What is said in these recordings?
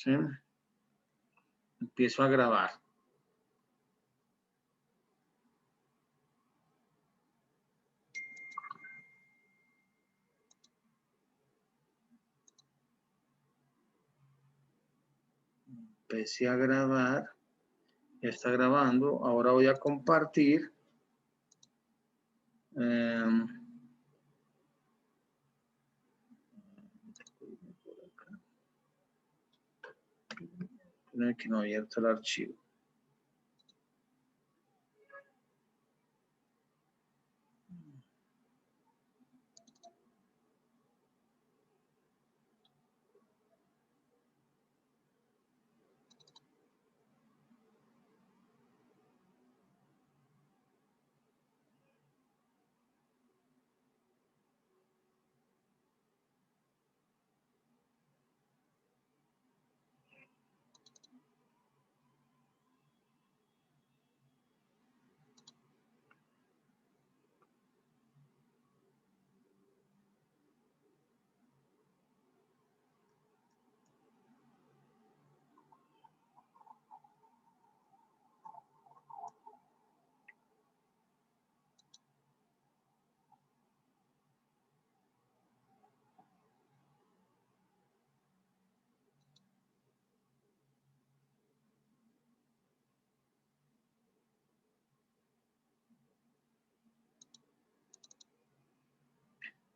¿sí? Empiezo a grabar. Empecé a grabar. Ya está grabando. Ahora voy a compartir. Que no abierto el archivo.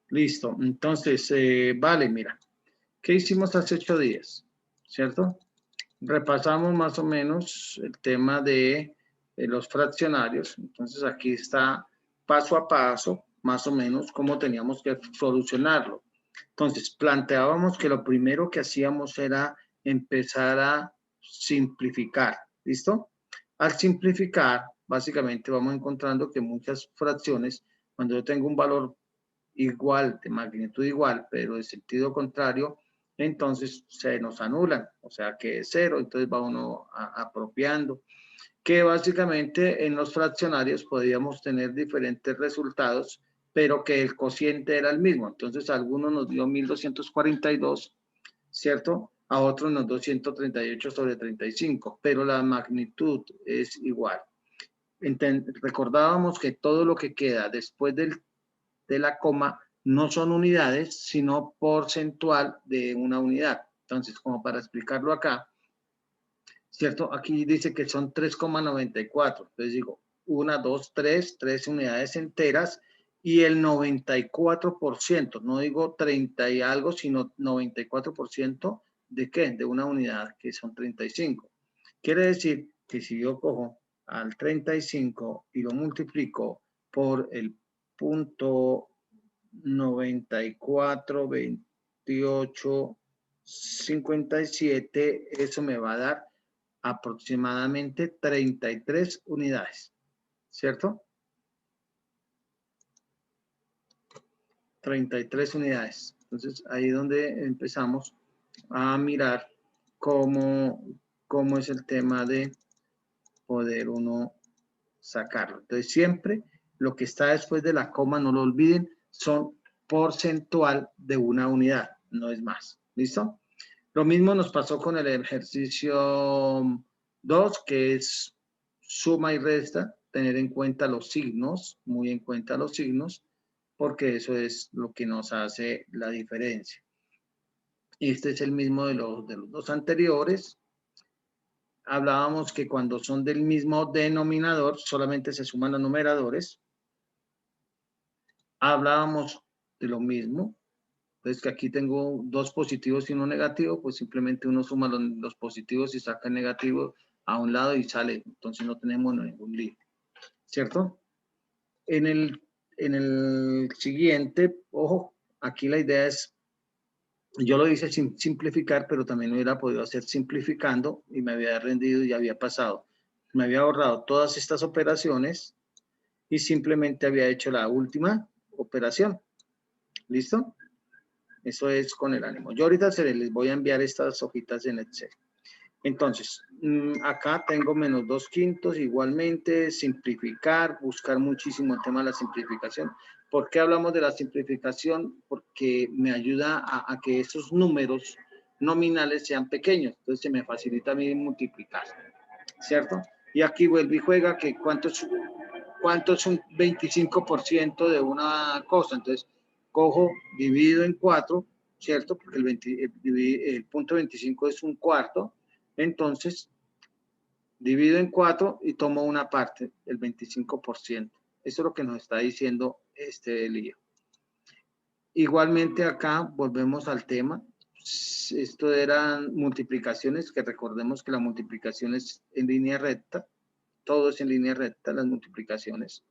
Listo. Entonces, vale, mira. ¿Qué hicimos hace 8 días? ¿Cierto? Repasamos más o menos el tema de los fraccionarios. Entonces, aquí está paso a paso, más o menos, cómo teníamos que solucionarlo. Entonces, planteábamos que lo primero que hacíamos era empezar a simplificar. ¿Listo? Al simplificar, básicamente vamos encontrando que muchas fracciones, cuando yo tengo un valor igual, de magnitud igual, pero de sentido contrario, entonces se nos anulan, o sea que es cero, entonces va uno apropiando, que básicamente en los fraccionarios podíamos tener diferentes resultados, pero que el cociente era el mismo, entonces a algunos nos dio 1242, ¿cierto? A otros nos dio 138 sobre 35, pero la magnitud es igual. Recordábamos que todo lo que queda después de la coma no son unidades, sino porcentual de una unidad. Entonces, como para explicarlo acá, ¿cierto? Aquí dice que son 3,94. Entonces digo, 1, 2, 3 unidades enteras y el 94%, no digo 30 y algo, sino 94% ¿de qué? De una unidad, que son 35. Quiere decir que si yo cojo al 35 y lo multiplico por el punto 94, 28, 57, eso me va a dar aproximadamente 33 unidades, ¿cierto? 33 unidades. Entonces, ahí es donde empezamos a mirar cómo es el tema de poder uno sacarlo. Entonces, siempre lo que está después de la coma, no lo olviden, son porcentual de una unidad, no es más. ¿Listo? Lo mismo nos pasó con el ejercicio 2, que es suma y resta, tener en cuenta los signos, muy en cuenta los signos, porque eso es lo que nos hace la diferencia. Este es el mismo de los dos anteriores. Hablábamos que cuando son del mismo denominador, solamente se suman los numeradores. Hablábamos de lo mismo. Entonces, que aquí tengo 2 positivos y 1 negativo, pues simplemente uno suma los positivos y saca el negativo a un lado y sale. Entonces no tenemos ningún lío, ¿cierto? En el siguiente, ojo, aquí la idea es, yo lo hice sin simplificar, pero también lo hubiera podido hacer simplificando y me había rendido y había pasado. Me había ahorrado todas estas operaciones y simplemente había hecho la última operación. ¿Listo? Eso es con el ánimo. Yo ahorita les voy a enviar estas hojitas en Excel. Entonces, acá tengo menos 2/5, igualmente, simplificar, buscar muchísimo el tema de la simplificación. ¿Por qué hablamos de la simplificación? Porque me ayuda a que esos números nominales sean pequeños. Entonces se me facilita a mí multiplicar, ¿cierto? Y aquí vuelve y juega que cuánto es un 25% de una cosa. Entonces cojo, divido en 4, ¿cierto? Porque el punto 25 es un cuarto. Entonces divido en 4 y tomo una parte, el 25%. Eso es lo que nos está diciendo este lío. Igualmente acá volvemos al tema. Esto eran multiplicaciones, que recordemos que la multiplicación es en línea recta. Todo es en línea recta, las multiplicaciones.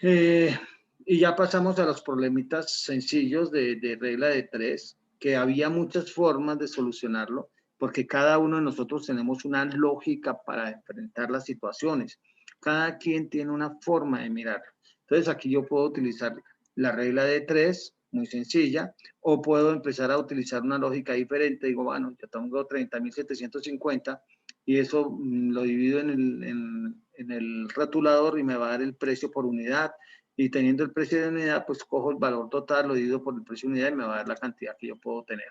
Y ya pasamos a los problemitas sencillos de regla de 3, que había muchas formas de solucionarlo, porque cada uno de nosotros tenemos una lógica para enfrentar las situaciones. Cada quien tiene una forma de mirarlo. Entonces aquí yo puedo utilizar la regla de 3, muy sencilla, o puedo empezar a utilizar una lógica diferente. Digo, bueno, yo tengo 30.750 y eso lo divido en el rotulador y me va a dar el precio por unidad. Y teniendo el precio de unidad, pues cojo el valor total, lo divido por el precio de unidad y me va a dar la cantidad que yo puedo tener.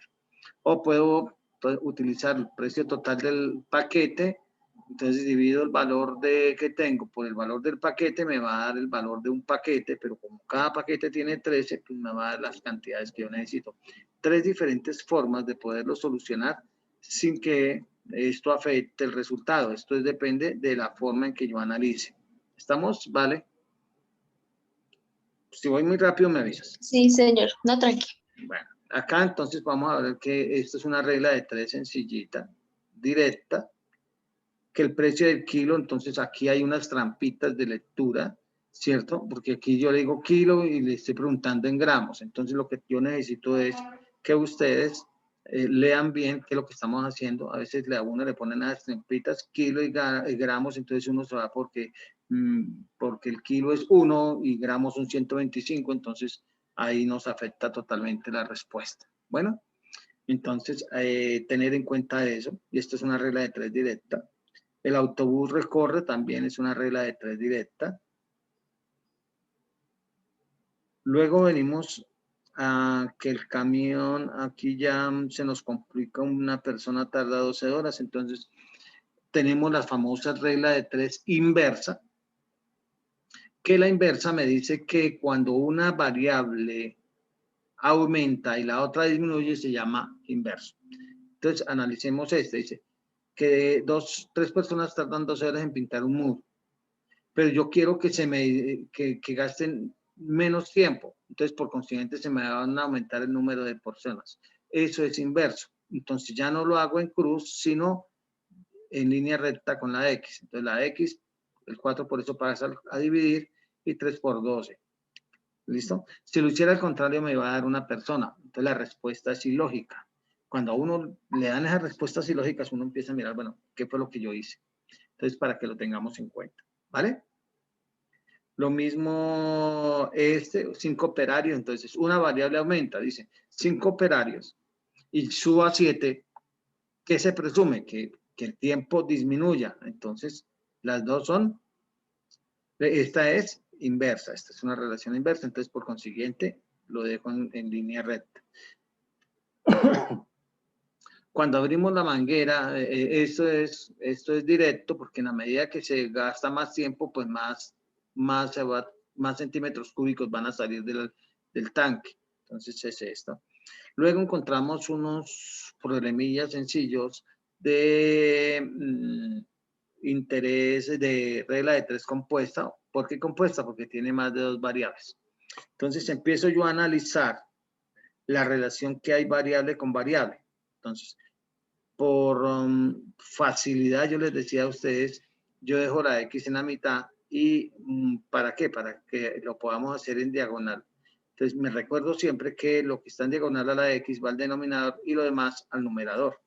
O puedo utilizar el precio total del paquete, entonces divido el valor que tengo por el valor del paquete, me va a dar el valor de un paquete, pero como cada paquete tiene 13, pues me va a dar las cantidades que yo necesito. 3 diferentes formas de poderlo solucionar sin que esto afecte el resultado. Esto depende de la forma en que yo analice. ¿Estamos? ¿Vale? Si voy muy rápido, me avisas. Sí, señor. No, tranqui. Bueno, acá entonces vamos a ver que esto es una regla de 3 sencillita, directa, que el precio del kilo, entonces aquí hay unas trampitas de lectura, ¿cierto? Porque aquí yo le digo kilo y le estoy preguntando en gramos. Entonces lo que yo necesito es que ustedes lean bien qué es lo que estamos haciendo. A veces a uno le ponen las trampitas kilo y gramos, entonces uno se va porque el kilo es 1 y gramos son 125, entonces ahí nos afecta totalmente la respuesta. Bueno, entonces tener en cuenta eso, y esto es una regla de 3 directa. El autobús recorre también es una regla de 3 directa. Luego venimos a que el camión, aquí ya se nos complica, una persona tarda 12 horas, entonces tenemos la famosa regla de 3 inversa, que la inversa me dice que cuando una variable aumenta y la otra disminuye se llama inverso. Entonces analicemos este, dice que 3 personas tardan 12 horas en pintar un muro, pero yo quiero que gasten menos tiempo, entonces por consiguiente se me van a aumentar el número de personas. Eso es inverso, entonces ya no lo hago en cruz, sino en línea recta con la X. Entonces la X, el 4 por eso pasa a dividir y 3 por 12. ¿Listo? Si lo hiciera al contrario me va a dar una persona, entonces la respuesta es ilógica. Cuando a uno le dan esas respuestas ilógicas, uno empieza a mirar, bueno, ¿qué fue lo que yo hice? Entonces, para que lo tengamos en cuenta, ¿vale? Lo mismo 5 operarios, entonces una variable aumenta, dice 5 operarios y suba 7, ¿qué se presume? Que el tiempo disminuya. Entonces, las dos son, esta es inversa, esta es una relación inversa, entonces por consiguiente lo dejo en línea recta. Cuando abrimos la manguera, esto es directo porque en la medida que se gasta más tiempo, pues más centímetros cúbicos van a salir del tanque. Entonces es esto. Luego encontramos unos problemillas sencillos de interés de regla de 3 compuesta. ¿Por qué compuesta? Porque tiene más de 2 variables. Entonces empiezo yo a analizar la relación que hay variable con variable. Entonces, por facilidad, yo les decía a ustedes, yo dejo la X en la mitad y ¿para qué? Para que lo podamos hacer en diagonal. Entonces, me recuerdo siempre que lo que está en diagonal a la X va al denominador y lo demás al numerador.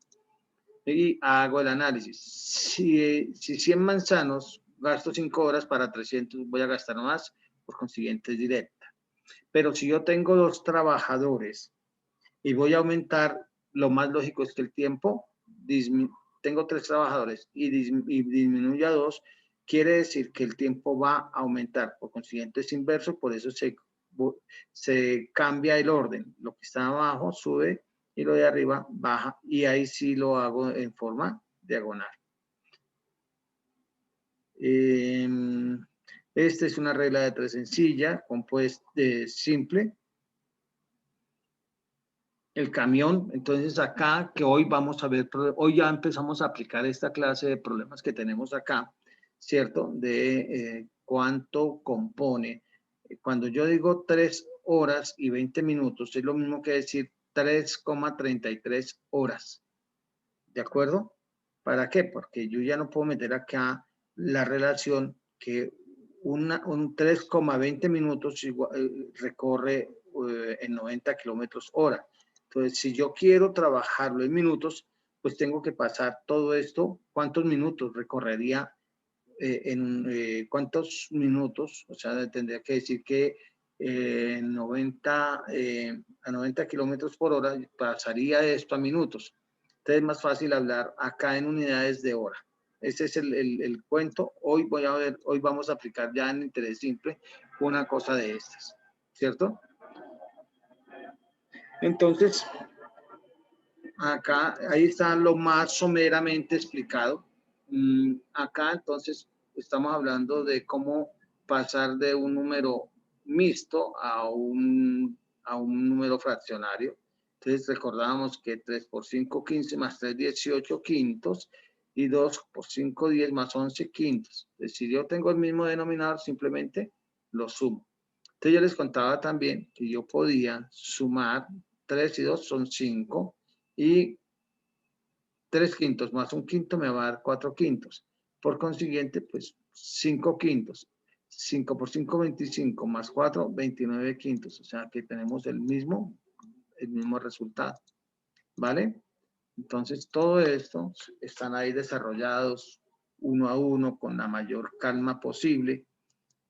Y hago el análisis. Si 100 manzanos gasto 5 horas para 300, voy a gastar más, por consiguiente es directa. Pero si yo tengo 2 trabajadores y voy a aumentar, lo más lógico es que el tiempo, tengo 3 trabajadores y disminuye a 2, quiere decir que el tiempo va a aumentar, por consiguiente es inverso, por eso se se cambia el orden. Lo que está abajo sube y lo de arriba baja, y ahí sí lo hago en forma diagonal. Esta es una regla de 3 sencilla, compuesta simple. El camión, entonces acá, que hoy vamos a ver, hoy ya empezamos a aplicar esta clase de problemas que tenemos acá, ¿cierto? De cuánto compone. Cuando yo digo 3 horas y 20 minutos, es lo mismo que decir 3,33 horas. ¿De acuerdo? ¿Para qué? Porque yo ya no puedo meter acá la relación que un 3,20 minutos recorre en 90 kilómetros hora. Entonces, si yo quiero trabajarlo en minutos, pues tengo que pasar todo esto. ¿Cuántos minutos recorrería cuántos minutos? O sea, tendría que decir que a 90 kilómetros por hora pasaría esto a minutos. Entonces es más fácil hablar acá en unidades de hora. Ese es el cuento. Hoy vamos a aplicar ya en interés simple una cosa de estas, ¿cierto? Entonces, acá, ahí está lo más someramente explicado. Acá, entonces, estamos hablando de cómo pasar de un número mixto a un número fraccionario. Entonces, recordábamos que 3 por 5, 15 más 3, 18 quintos y 2 por 5, 10 más 11 quintos. Entonces, si yo tengo el mismo denominador, simplemente lo sumo. Entonces, yo les contaba también que yo podía sumar 3 y 2 son 5 y 3 quintos más un quinto me va a dar 4 quintos. Por consiguiente, pues 5 quintos. 5 por 5, 25 más 4, 29 quintos. O sea que tenemos el mismo resultado. ¿Vale? Entonces, todo esto están ahí desarrollados uno a uno con la mayor calma posible,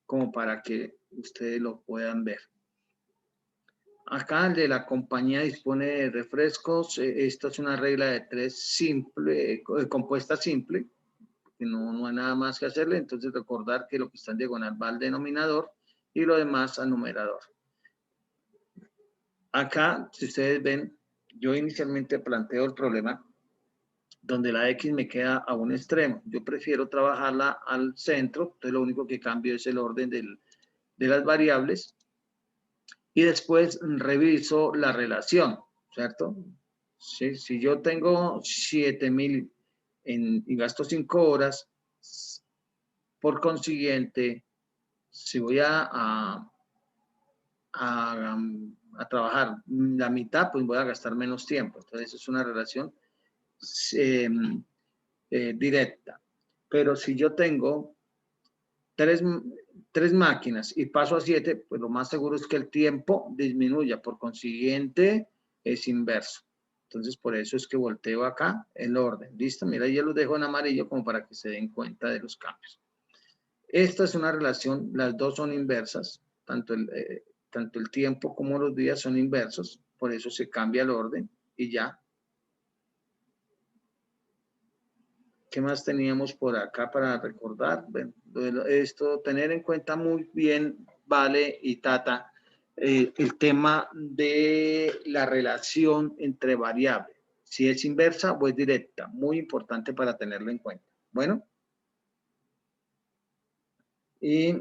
como para que ustedes lo puedan ver. Acá el de la compañía dispone de refrescos. Esto es una regla de 3 simple, compuesta simple, que no hay nada más que hacerle. Entonces recordar que lo que está en diagonal va al denominador y lo demás al numerador. Acá, si ustedes ven, yo inicialmente planteo el problema donde la X me queda a un extremo. Yo prefiero trabajarla al centro, entonces lo único que cambio es el orden de las variables. Y después reviso la relación, ¿cierto? Si yo tengo 7,000 y gasto 5 horas, por consiguiente, si voy a trabajar la mitad, pues voy a gastar menos tiempo. Entonces es una relación directa. Pero si yo tengo tres máquinas y paso a 7, pues lo más seguro es que el tiempo disminuya, por consiguiente es inverso. Entonces por eso es que volteo acá el orden. ¿Listo? Mira, yo los dejo en amarillo como para que se den cuenta de los cambios. Esta es una relación, las dos son inversas, tanto el tiempo como los días son inversos, por eso se cambia el orden y ya. ¿Qué más teníamos por acá para recordar? Bueno, esto, tener en cuenta muy bien, Vale y Tata, el tema de la relación entre variables. Si es inversa o es directa, muy importante para tenerlo en cuenta. Bueno. Y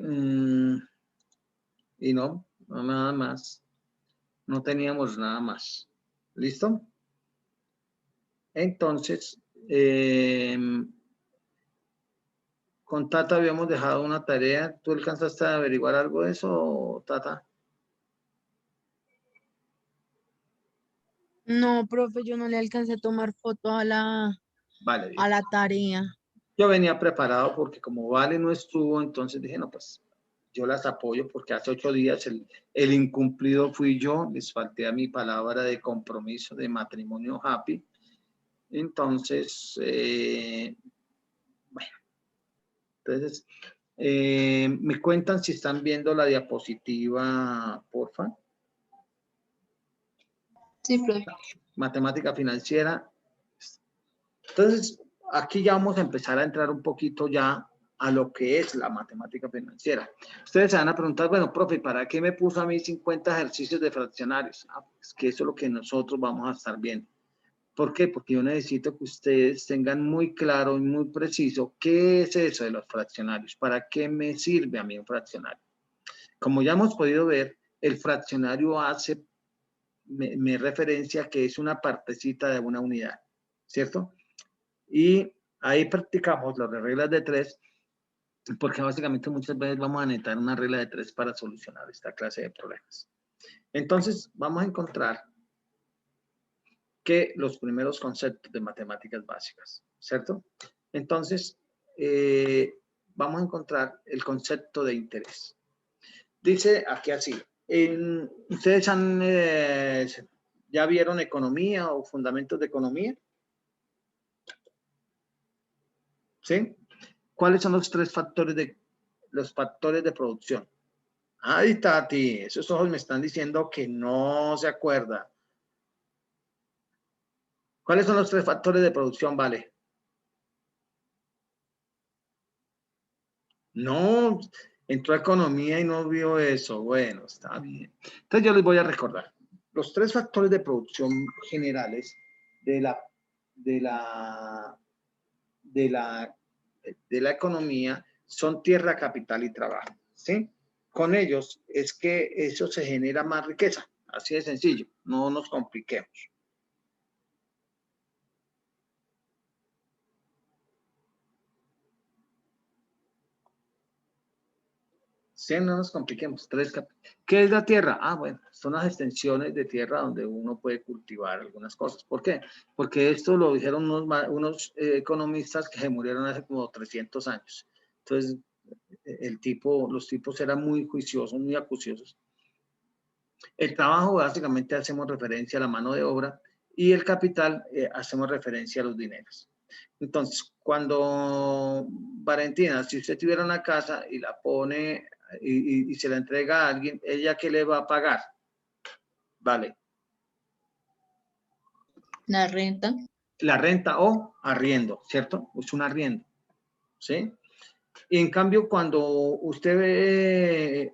no, nada más. No teníamos nada más. ¿Listo? Entonces, con Tata habíamos dejado una tarea. ¿Tú alcanzaste a averiguar algo de eso, Tata? No, profe, yo no le alcancé a tomar foto a la tarea. Yo venía preparado porque como Vale no estuvo, entonces dije, no, pues yo las apoyo porque hace 8 días el incumplido fui yo, les falté a mi palabra de compromiso de matrimonio happy. Entonces, bueno, entonces, me cuentan si están viendo la diapositiva, porfa. Sí, profe. Matemática financiera. Entonces, aquí ya vamos a empezar a entrar un poquito ya a lo que es la matemática financiera. Ustedes se van a preguntar, bueno, profe, ¿para qué me puso a mí 50 ejercicios de fraccionarios? Es que eso es lo que nosotros vamos a estar viendo. ¿Por qué? Porque yo necesito que ustedes tengan muy claro y muy preciso qué es eso de los fraccionarios, para qué me sirve a mí un fraccionario. Como ya hemos podido ver, el fraccionario hace, me referencia que es una partecita de una unidad, ¿cierto? Y ahí practicamos las reglas de 3, porque básicamente muchas veces vamos a necesitar una regla de 3 para solucionar esta clase de problemas. Entonces, vamos a encontrar que los primeros conceptos de matemáticas básicas, ¿cierto? Entonces, vamos a encontrar el concepto de interés. Dice aquí así, ¿ustedes ya vieron economía o fundamentos de economía? ¿Sí? ¿Cuáles son los factores de producción? Ay, Tati, esos ojos me están diciendo que no se acuerda. ¿Cuáles son los 3 factores de producción, Vale? No, entró a economía y no vio eso. Bueno, está bien. Entonces yo les voy a recordar. Los 3 factores de producción generales de la economía son tierra, capital y trabajo, ¿sí? Con ellos es que eso se genera más riqueza. Así de sencillo. No nos compliquemos. Sí, no nos compliquemos. ¿Qué es la tierra? Ah, bueno, son las extensiones de tierra donde uno puede cultivar algunas cosas. ¿Por qué? Porque esto lo dijeron unos economistas que se murieron hace como 300 años. Entonces, los tipos eran muy juiciosos, muy acuciosos. El trabajo, básicamente, hacemos referencia a la mano de obra y el capital, hacemos referencia a los dineros. Entonces, cuando, Valentina, si usted tuviera una casa y la pone y se la entrega a alguien, ¿ella qué le va a pagar? Vale. La renta. La renta o arriendo, ¿cierto? Es un arriendo, ¿sí? Y en cambio, cuando usted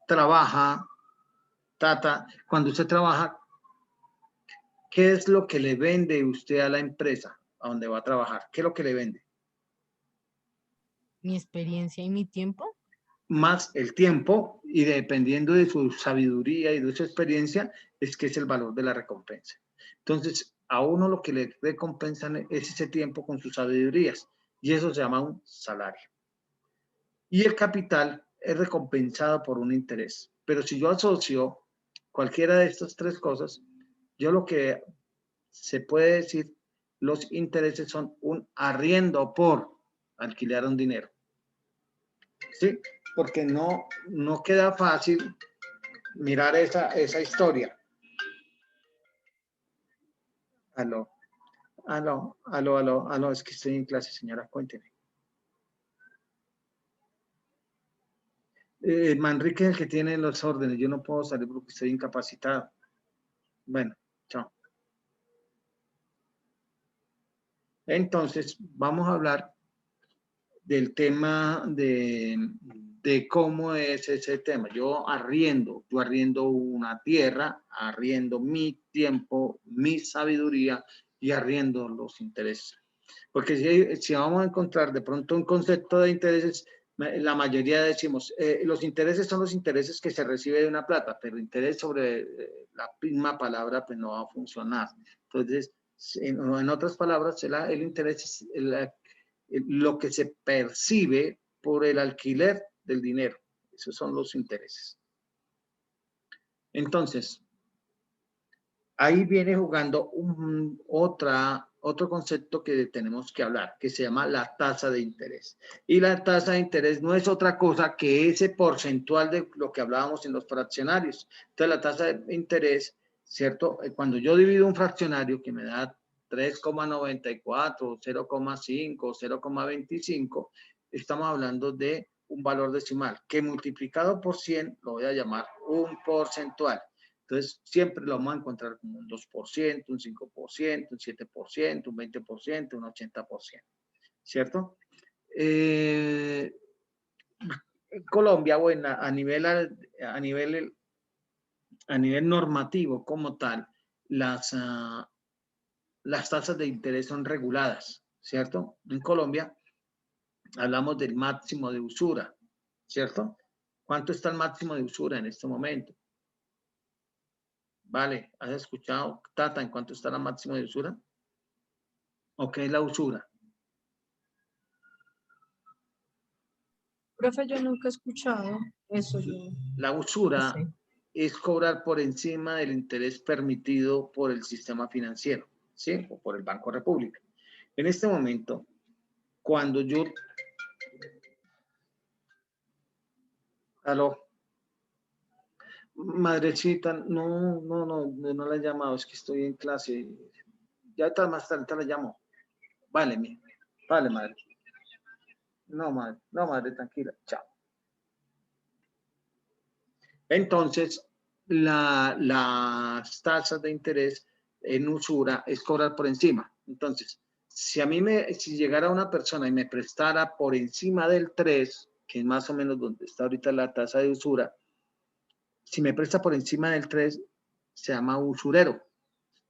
trabaja, Tata, cuando usted trabaja, ¿qué es lo que le vende usted a la empresa a donde va a trabajar? ¿Qué es lo que le vende? Mi experiencia y mi tiempo. Más el tiempo, y dependiendo de su sabiduría y de su experiencia, es que es el valor de la recompensa. Entonces, a uno lo que le recompensan es ese tiempo con sus sabidurías, y eso se llama un salario. Y el capital es recompensado por un interés. Pero si yo asocio cualquiera de estas 3 cosas, yo lo que se puede decir, los intereses son un arriendo por alquilar un dinero. ¿Sí? Porque no queda fácil mirar esa historia. Aló, es que estoy en clase, señora, cuénteme. Manrique es el que tiene los órdenes, yo no puedo salir porque estoy incapacitado. Bueno, chao. Entonces, vamos a hablar del tema de cómo es ese tema. Yo arriendo una tierra, arriendo mi tiempo, mi sabiduría y arriendo los intereses. Porque si vamos a encontrar de pronto un concepto de intereses, la mayoría decimos, los intereses son los intereses que se recibe de una plata, pero interés sobre la misma palabra pues no va a funcionar. Entonces, en otras palabras, el interés es lo que se percibe por el alquiler del dinero. Esos son los intereses. Entonces, ahí viene jugando otro concepto que tenemos que hablar, que se llama la tasa de interés. Y la tasa de interés no es otra cosa que ese porcentual de lo que hablábamos en los fraccionarios. Entonces, la tasa de interés, ¿cierto? Cuando yo divido un fraccionario que me da 3,94, 0,5, 0,25, estamos hablando de un valor decimal que multiplicado por 100 lo voy a llamar un porcentual. Entonces, siempre lo vamos a encontrar como un 2%, un 5%, un 7%, un 20%, un 80%, ¿cierto? Colombia, bueno, a nivel normativo como tal, las tasas de interés son reguladas, ¿cierto? En Colombia hablamos del máximo de usura, ¿cierto? ¿Cuánto está el máximo de usura en este momento? Vale, ¿has escuchado, Tata, en cuánto está el máximo de usura? ¿O qué es la usura? Profe, yo nunca he escuchado eso. La usura es cobrar por encima del interés permitido por el sistema financiero, ¿sí? O por el Banco República. En este momento, cuando yo... Aló. Madrecita, no la he llamado, es que estoy en clase. Ya está, más tarde la llamo. Vale, vale, madre. No, madre, tranquila, chao. Entonces, las tasas de interés en usura es cobrar por encima. Entonces, si llegara una persona y me prestara por encima del 3, que es más o menos donde está ahorita la tasa de usura, si me presta por encima del 3, se llama usurero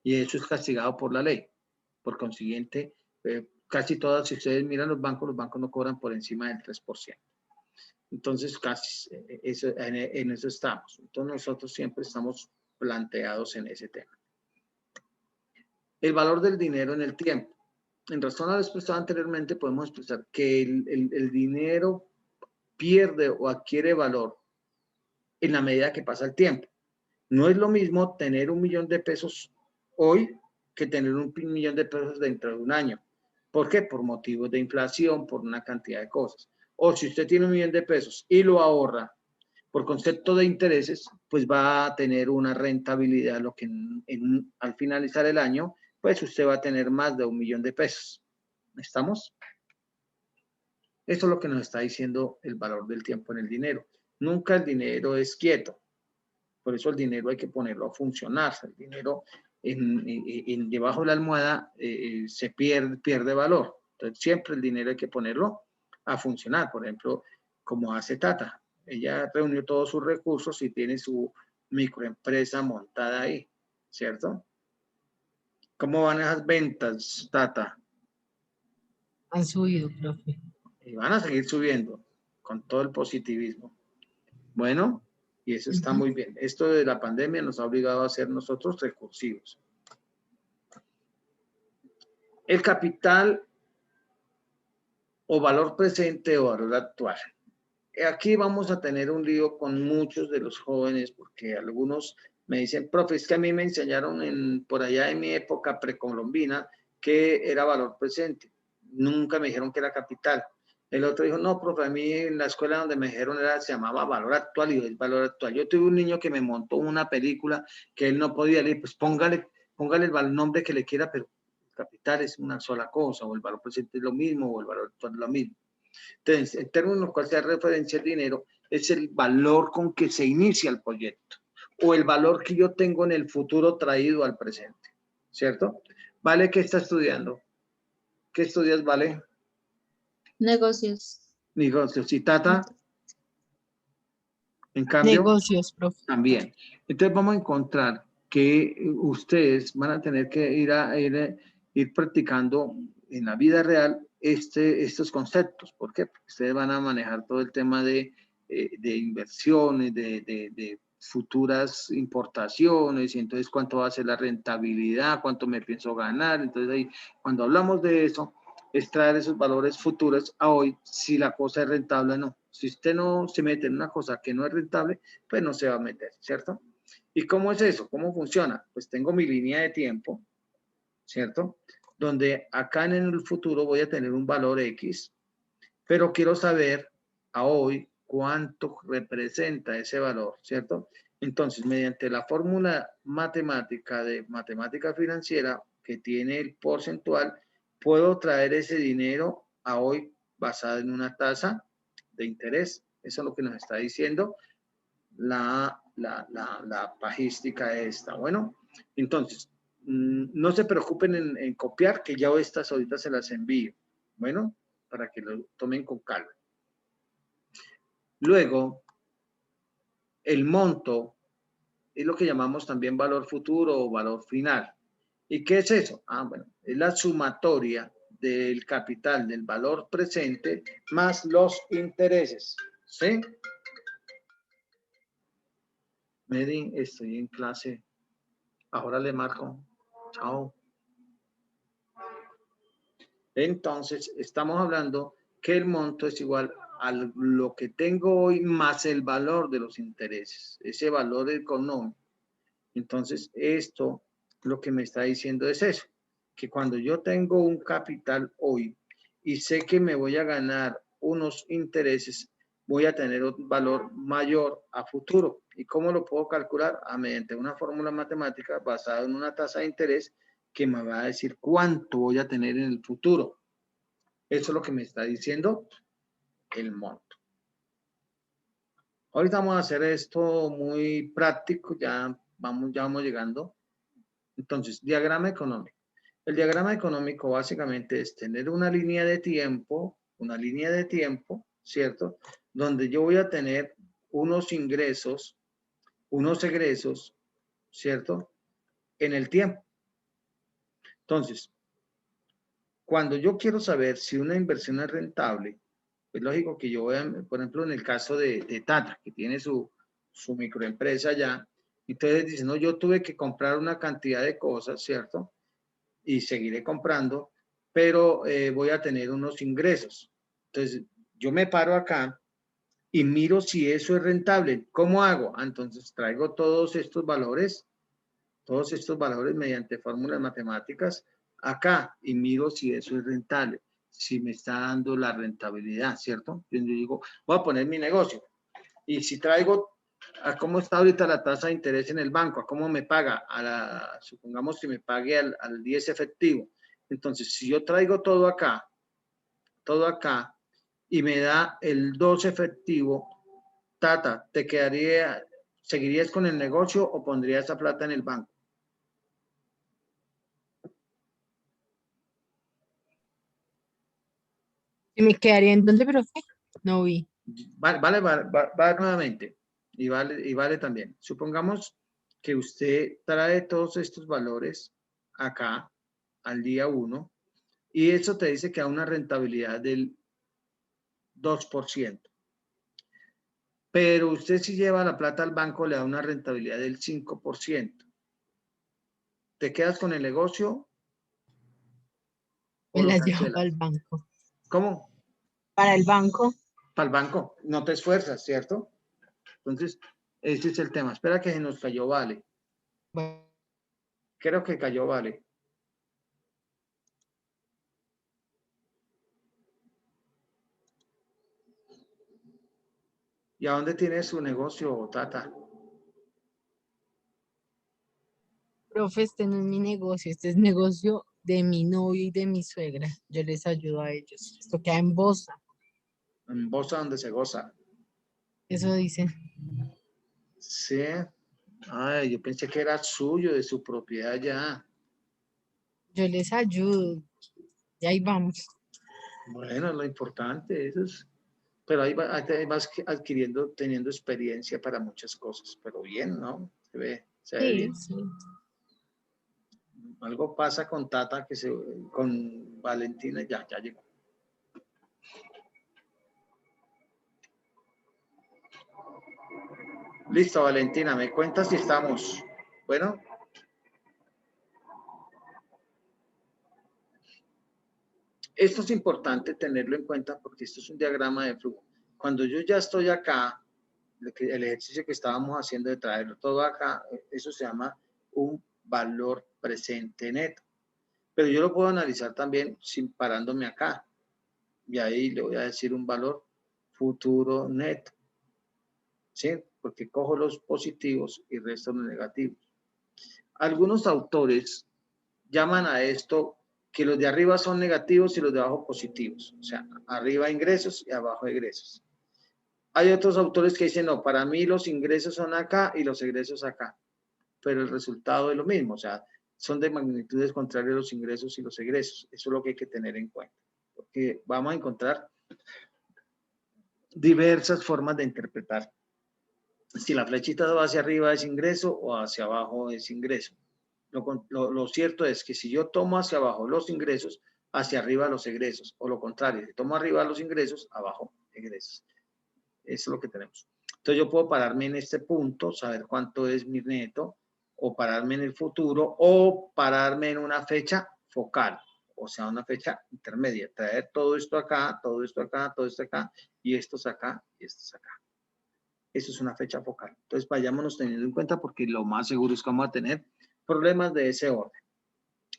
y eso es castigado por la ley. Por consiguiente, casi todas, si ustedes miran los bancos no cobran por encima del 3%. Entonces, casi en eso estamos. Entonces, nosotros siempre estamos planteados en ese tema. El valor del dinero en el tiempo. En razón a lo expresado anteriormente, podemos expresar que el dinero pierde o adquiere valor en la medida que pasa el tiempo. No es lo mismo tener 1 millón de pesos hoy que tener 1 millón de pesos dentro de un año. ¿Por qué? Por motivos de inflación, por una cantidad de cosas. O si usted tiene 1 millón de pesos y lo ahorra por concepto de intereses, pues va a tener una rentabilidad, lo que al finalizar el año, pues usted va a tener más de 1 millón de pesos. ¿Estamos? Eso es lo que nos está diciendo el valor del tiempo en el dinero. Nunca el dinero es quieto. Por eso el dinero hay que ponerlo a funcionar. El dinero debajo de la almohada se pierde valor. Entonces siempre el dinero hay que ponerlo a funcionar. Por ejemplo, como hace Tata. Ella reunió todos sus recursos y tiene su microempresa montada ahí, ¿cierto? ¿Cómo van esas ventas, Tata? Han subido, profe. Y van a seguir subiendo con todo el positivismo. Bueno, y eso está muy bien. Esto de la pandemia nos ha obligado a ser nosotros recursivos. El capital o valor presente o valor actual. Aquí vamos a tener un lío con muchos de los jóvenes porque algunos me dicen, profe, es que a mí me enseñaron por allá en mi época precolombina que era valor presente. Nunca me dijeron que era capital. El otro dijo, no, profe, a mí en la escuela donde me dijeron se llamaba valor actual y es valor actual. Yo tuve un niño que me montó una película que él no podía leer, pues póngale el nombre que le quiera, pero capital es una sola cosa, o el valor presente es lo mismo, o el valor actual es lo mismo. Entonces, el término en el cual se referencia el dinero es el valor con que se inicia el proyecto, o el valor que yo tengo en el futuro traído al presente, ¿cierto? ¿Vale qué está estudiando? ¿Qué estudias, Vale? Negocios. Negocios. ¿Y Tata? En cambio, negocios, profe. También. Entonces vamos a encontrar que ustedes van a tener que ir practicando en la vida real estos conceptos. ¿Por qué? Porque ustedes van a manejar todo el tema de inversiones, de futuras importaciones, y entonces cuánto va a ser la rentabilidad, cuánto me pienso ganar. Entonces ahí, cuando hablamos de eso, es traer esos valores futuros a hoy, si la cosa es rentable o no. Si usted no se mete en una cosa que no es rentable, pues no se va a meter, ¿cierto? ¿Y cómo es eso? ¿Cómo funciona? Pues tengo mi línea de tiempo, ¿cierto? Donde acá en el futuro voy a tener un valor X, pero quiero saber a hoy cuánto representa ese valor, ¿cierto? Entonces, mediante la fórmula matemática de matemática financiera que tiene el porcentual, puedo traer ese dinero a hoy basado en una tasa de interés. Eso es lo que nos está diciendo la pajística esta. Bueno, entonces, no se preocupen en copiar, que ya estas ahorita se las envío. Bueno, para que lo tomen con calma. Luego, el monto es lo que llamamos también valor futuro o valor final. ¿Y qué es eso? Bueno, es la sumatoria del capital del valor presente más los intereses. ¿Sí? Medi, estoy en clase. Ahora le marco. Chao. Entonces, estamos hablando que el monto es igual a lo que tengo hoy más el valor de los intereses, ese valor económico. Entonces, esto lo que me está diciendo es eso, que cuando yo tengo un capital hoy y sé que me voy a ganar unos intereses, voy a tener un valor mayor a futuro. ¿Y cómo lo puedo calcular? Mediante una fórmula matemática basada en una tasa de interés que me va a decir cuánto voy a tener en el futuro. Eso es lo que me está diciendo el monto. Ahorita vamos a hacer esto muy práctico, ya vamos llegando. Entonces, diagrama económico. El diagrama económico básicamente es tener una línea de tiempo, ¿cierto? Donde yo voy a tener unos ingresos, unos egresos, ¿cierto? En el tiempo. Entonces, cuando yo quiero saber si una inversión es rentable, es lógico que yo voy a, por ejemplo, en el caso de Tata, que tiene su microempresa ya, entonces dice, no, yo tuve que comprar una cantidad de cosas, ¿cierto? Y seguiré comprando, pero voy a tener unos ingresos. Entonces, yo me paro acá y miro si eso es rentable. ¿Cómo hago? Entonces, traigo todos estos valores mediante fórmulas matemáticas acá y miro si eso es rentable, si me está dando la rentabilidad, ¿cierto? Yo digo, voy a poner mi negocio y si traigo a cómo está ahorita la tasa de interés en el banco, a cómo me paga, supongamos que me pague al 10 efectivo. Entonces, si yo traigo todo acá, y me da el 2 efectivo, Tata, ¿seguirías con el negocio o pondrías esa plata en el banco? ¿Y me quedaría en dónde, profe? No vi. Va nuevamente y vale también. Supongamos que usted trae todos estos valores acá al día 1 y eso te dice que da una rentabilidad del 2%. Pero usted si lleva la plata al banco le da una rentabilidad del 5%. ¿Te quedas con el negocio o Me lo las llevo para cancelas? el banco. ¿Cómo? Para el banco. Para el banco. No te esfuerzas, ¿cierto? Entonces, ese es el tema. Espera que se nos cayó, vale. Bueno. Creo que cayó, vale. ¿Y a dónde tiene su negocio, Tata? Profe, este no es mi negocio, este es negocio de mi novio y de mi suegra. Yo les ayudo a ellos. Esto queda en Bosa. En Bosa, donde se goza. Eso dicen. Sí. Ay, yo pensé que era suyo, de su propiedad ya. Yo les ayudo. Y ahí vamos. Bueno, lo importante, eso es. Pero ahí vas adquiriendo, teniendo experiencia para muchas cosas. Pero bien, ¿no? Se ve Sí, bien. sí. Algo pasa con Tata, con Valentina, ya llegó. Listo, Valentina, me cuentas si estamos. Bueno. Esto es importante tenerlo en cuenta porque esto es un diagrama de flujo. Cuando yo ya estoy acá, el ejercicio que estábamos haciendo de traerlo todo acá, eso se llama un valor presente neto. Pero yo lo puedo analizar también sin parándome acá. Y ahí le voy a decir un valor futuro neto. ¿Sí? Porque cojo los positivos y resto los negativos. Algunos autores llaman a esto que los de arriba son negativos y los de abajo positivos. O sea, arriba ingresos y abajo egresos. Hay otros autores que dicen, no, para mí los ingresos son acá y los egresos acá. Pero el resultado es lo mismo. O sea, son de magnitudes contrarias los ingresos y los egresos. Eso es lo que hay que tener en cuenta. que vamos a encontrar diversas formas de interpretar. Si la flechita va hacia arriba es ingreso o hacia abajo es ingreso. Lo cierto es que si yo tomo hacia abajo los ingresos, hacia arriba los egresos, o lo contrario, si tomo arriba los ingresos, abajo egresos. Eso es lo que tenemos. Entonces yo puedo pararme en este punto, saber cuánto es mi neto, o pararme en el futuro, o pararme en una fecha focal, o sea, una fecha intermedia, traer todo esto acá, todo esto acá, todo esto acá, y estos acá, y estos acá. Eso es una fecha focal. Entonces vayámonos teniendo en cuenta porque lo más seguro es que vamos a tener problemas de ese orden.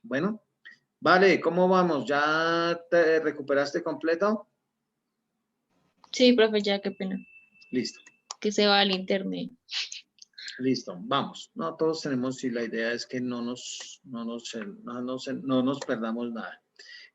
Bueno, vale, ¿cómo vamos? ¿Ya te recuperaste completo? Sí, profe, ya, qué pena. Listo. Que se va al internet. Listo, vamos. No, todos tenemos y la idea es que no nos perdamos nada.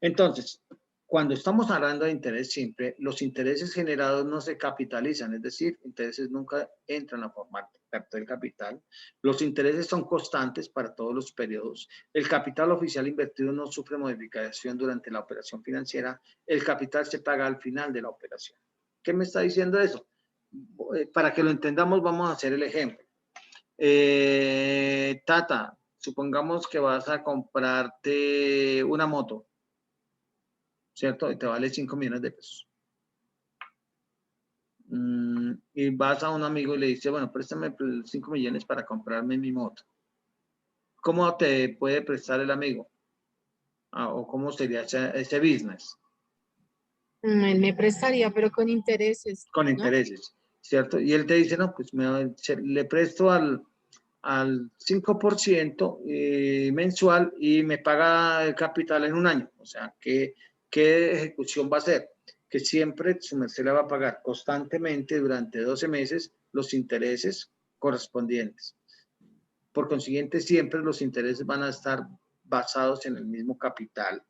Entonces, cuando estamos hablando de interés simple, los intereses generados no se capitalizan, es decir, intereses nunca entran a formar parte del capital. Los intereses son constantes para todos los periodos. El capital oficial invertido no sufre modificación durante la operación financiera. El capital se paga al final de la operación. ¿Qué me está diciendo eso? Para que lo entendamos, vamos a hacer el ejemplo. Tata, supongamos que vas a comprarte una moto, ¿cierto? Y te vale 5 millones de pesos. Y vas a un amigo y le dices, bueno, préstame 5 millones para comprarme mi moto. ¿Cómo te puede prestar el amigo? ¿O cómo sería ese business? Él me prestaría, pero con intereses. Con ¿no? intereses, ¿cierto? Y él te dice, no, pues le presto al 5% mensual y me paga el capital en un año. O sea, ¿qué ejecución va a hacer? Que siempre su merced le va a pagar constantemente durante 12 meses los intereses correspondientes. Por consiguiente, siempre los intereses van a estar basados en el mismo capital.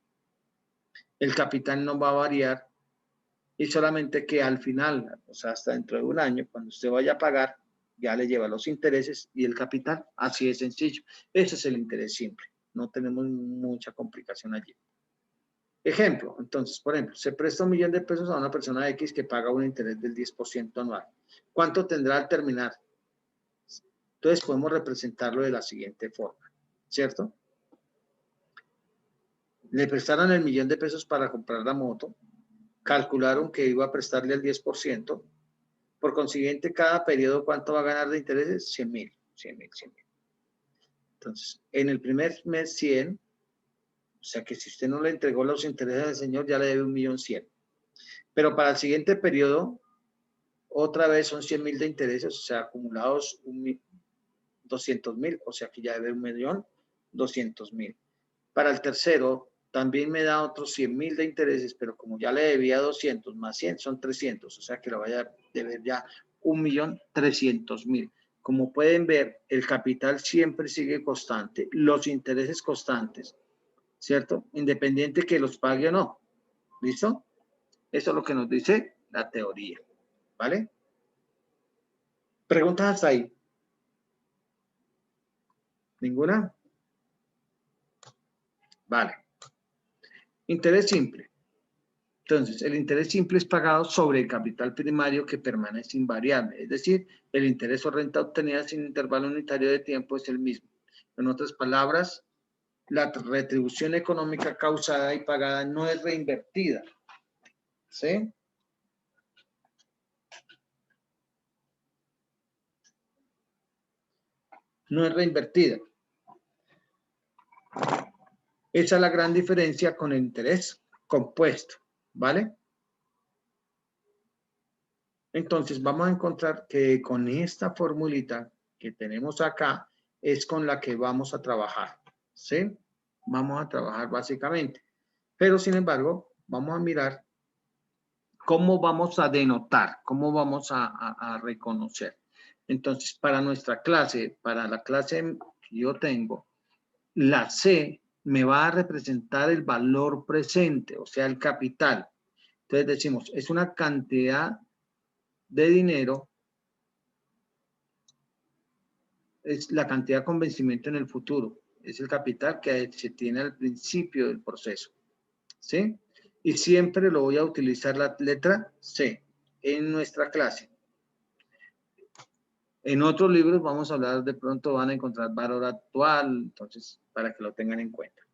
El capital no va a variar y solamente que al final, o sea, hasta dentro de un año, cuando usted vaya a pagar, ya le lleva los intereses y el capital. Así de sencillo. Ese es el interés simple. No tenemos mucha complicación allí. Ejemplo, entonces, por ejemplo, se presta 1 millón de pesos a una persona X que paga un interés del 10% anual. ¿Cuánto tendrá al terminar? Entonces podemos representarlo de la siguiente forma, ¿cierto? Le prestaron el 1 millón de pesos para comprar la moto, calcularon que iba a prestarle el 10%, por consiguiente, cada periodo, ¿cuánto va a ganar de intereses? 100.000, 100.000, 100.000. Entonces, en el primer mes 100, o sea que si usted no le entregó los intereses al señor, ya le debe 1.100.000. Pero para el siguiente periodo, otra vez son 100.000 de intereses, o sea, acumulados 200.000, o sea que ya debe 1.200.000. Para el tercero, también me da otros 100.000 de intereses, pero como ya le debía 200 más 100 son 300, o sea que le vaya a deber ya 1.300.000. Como pueden ver, el capital siempre sigue constante, los intereses constantes, ¿cierto? Independiente que los pague o no. ¿Listo? Eso es lo que nos dice la teoría, ¿vale? ¿Preguntas hasta ahí? ¿Ninguna? Vale. Interés simple. Entonces, el interés simple es pagado sobre el capital primario que permanece invariable, es decir, el interés o renta obtenida sin intervalo unitario de tiempo es el mismo. En otras palabras, la retribución económica causada y pagada no es reinvertida, ¿sí? No es reinvertida. Esa es la gran diferencia con el interés compuesto, ¿vale? Entonces vamos a encontrar que con esta formulita que tenemos acá es con la que vamos a trabajar, ¿sí? Vamos a trabajar básicamente. Pero sin embargo, vamos a mirar cómo vamos a denotar, cómo vamos a reconocer. Entonces, para nuestra clase, para la clase que yo tengo, la C me va a representar el valor presente, o sea, el capital. Entonces decimos, es una cantidad de dinero, es la cantidad con vencimiento en el futuro, es el capital que se tiene al principio del proceso, ¿sí? Y siempre lo voy a utilizar la letra C en nuestra clase. En otros libros vamos a hablar, de pronto van a encontrar valor actual, entonces para que lo tengan en cuenta.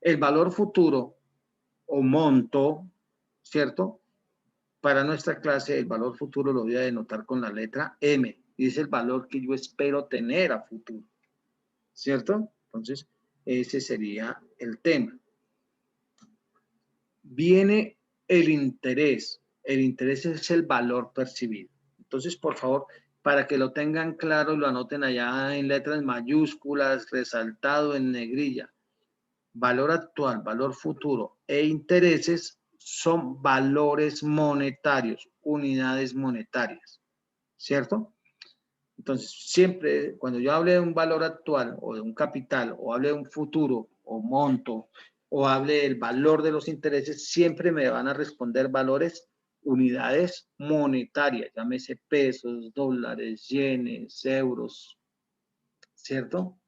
El valor futuro o monto, ¿cierto? Para nuestra clase, el valor futuro lo voy a denotar con la letra M, y es el valor que yo espero tener a futuro, ¿cierto? Entonces, ese sería el tema. Viene el interés. El interés es el valor percibido. Entonces, por favor, para que lo tengan claro y lo anoten allá en letras mayúsculas, resaltado en negrilla. Valor actual, valor futuro e intereses son valores monetarios, unidades monetarias, ¿cierto? Entonces, siempre cuando yo hable de un valor actual o de un capital o hable de un futuro o monto o hable del valor de los intereses, siempre me van a responder valores, unidades monetarias, llámese pesos, dólares, yenes, euros, ¿cierto?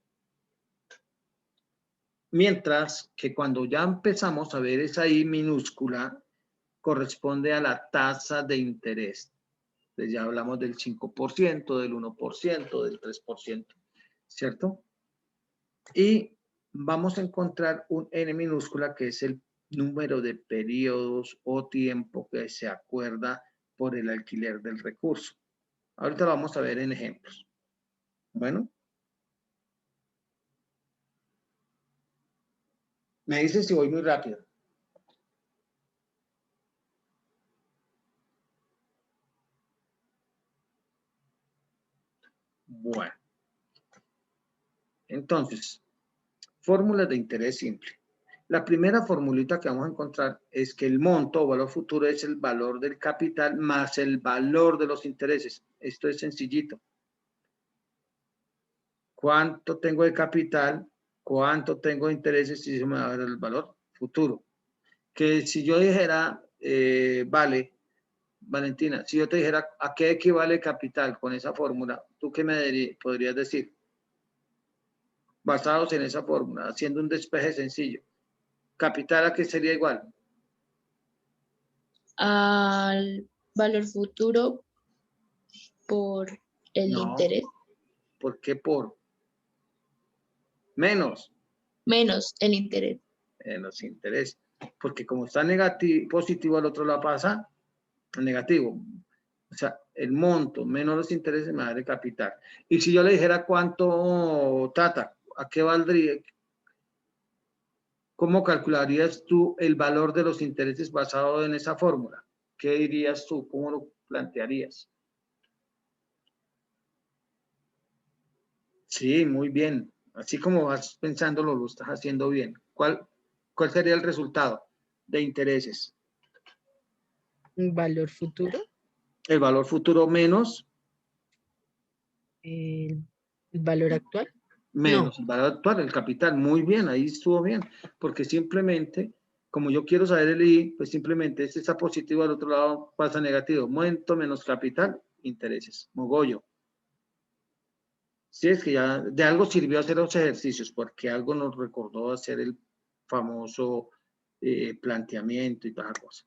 Mientras que cuando ya empezamos a ver esa I minúscula, corresponde a la tasa de interés. Entonces ya hablamos del 5%, del 1%, del 3%, ¿cierto? Y vamos a encontrar un N minúscula que es el número de periodos o tiempo que se acuerda por el alquiler del recurso. Ahorita lo vamos a ver en ejemplos. Bueno. Me dicen si voy muy rápido. Bueno. Entonces, fórmulas de interés simple. La primera formulita que vamos a encontrar es que el monto o valor futuro es el valor del capital más el valor de los intereses. Esto es sencillito. ¿Cuánto tengo de capital? ¿Cuánto tengo de intereses? Y eso me va a dar el valor futuro. Que si yo dijera, vale, Valentina, si yo te dijera a qué equivale capital con esa fórmula, ¿tú qué me podrías decir? Basados en esa fórmula, haciendo un despeje sencillo. ¿Capital a qué sería igual? Al valor futuro por el No. interés. ¿Por qué por? Menos. Menos el interés. Los intereses. Porque como está negativo, positivo, al otro lado pasa negativo. O sea, el monto menos los intereses me da el capital. Y si yo le dijera cuánto, Tata, ¿a qué valdría? ¿Cómo calcularías tú el valor de los intereses basado en esa fórmula? ¿Qué dirías tú? ¿Cómo lo plantearías? Sí, muy bien. Así como vas pensándolo, lo estás haciendo bien. ¿Cuál sería el resultado de intereses? Valor futuro. El valor futuro menos El valor actual. menos No. el valor actual, el capital. Muy bien, ahí estuvo bien. Porque simplemente, como yo quiero saber el I, pues simplemente este está positivo, al otro lado pasa negativo. Monto menos capital, intereses. Mogollo. Sí, es que ya de algo sirvió hacer los ejercicios, porque algo nos recordó hacer el famoso planteamiento y toda la cosa.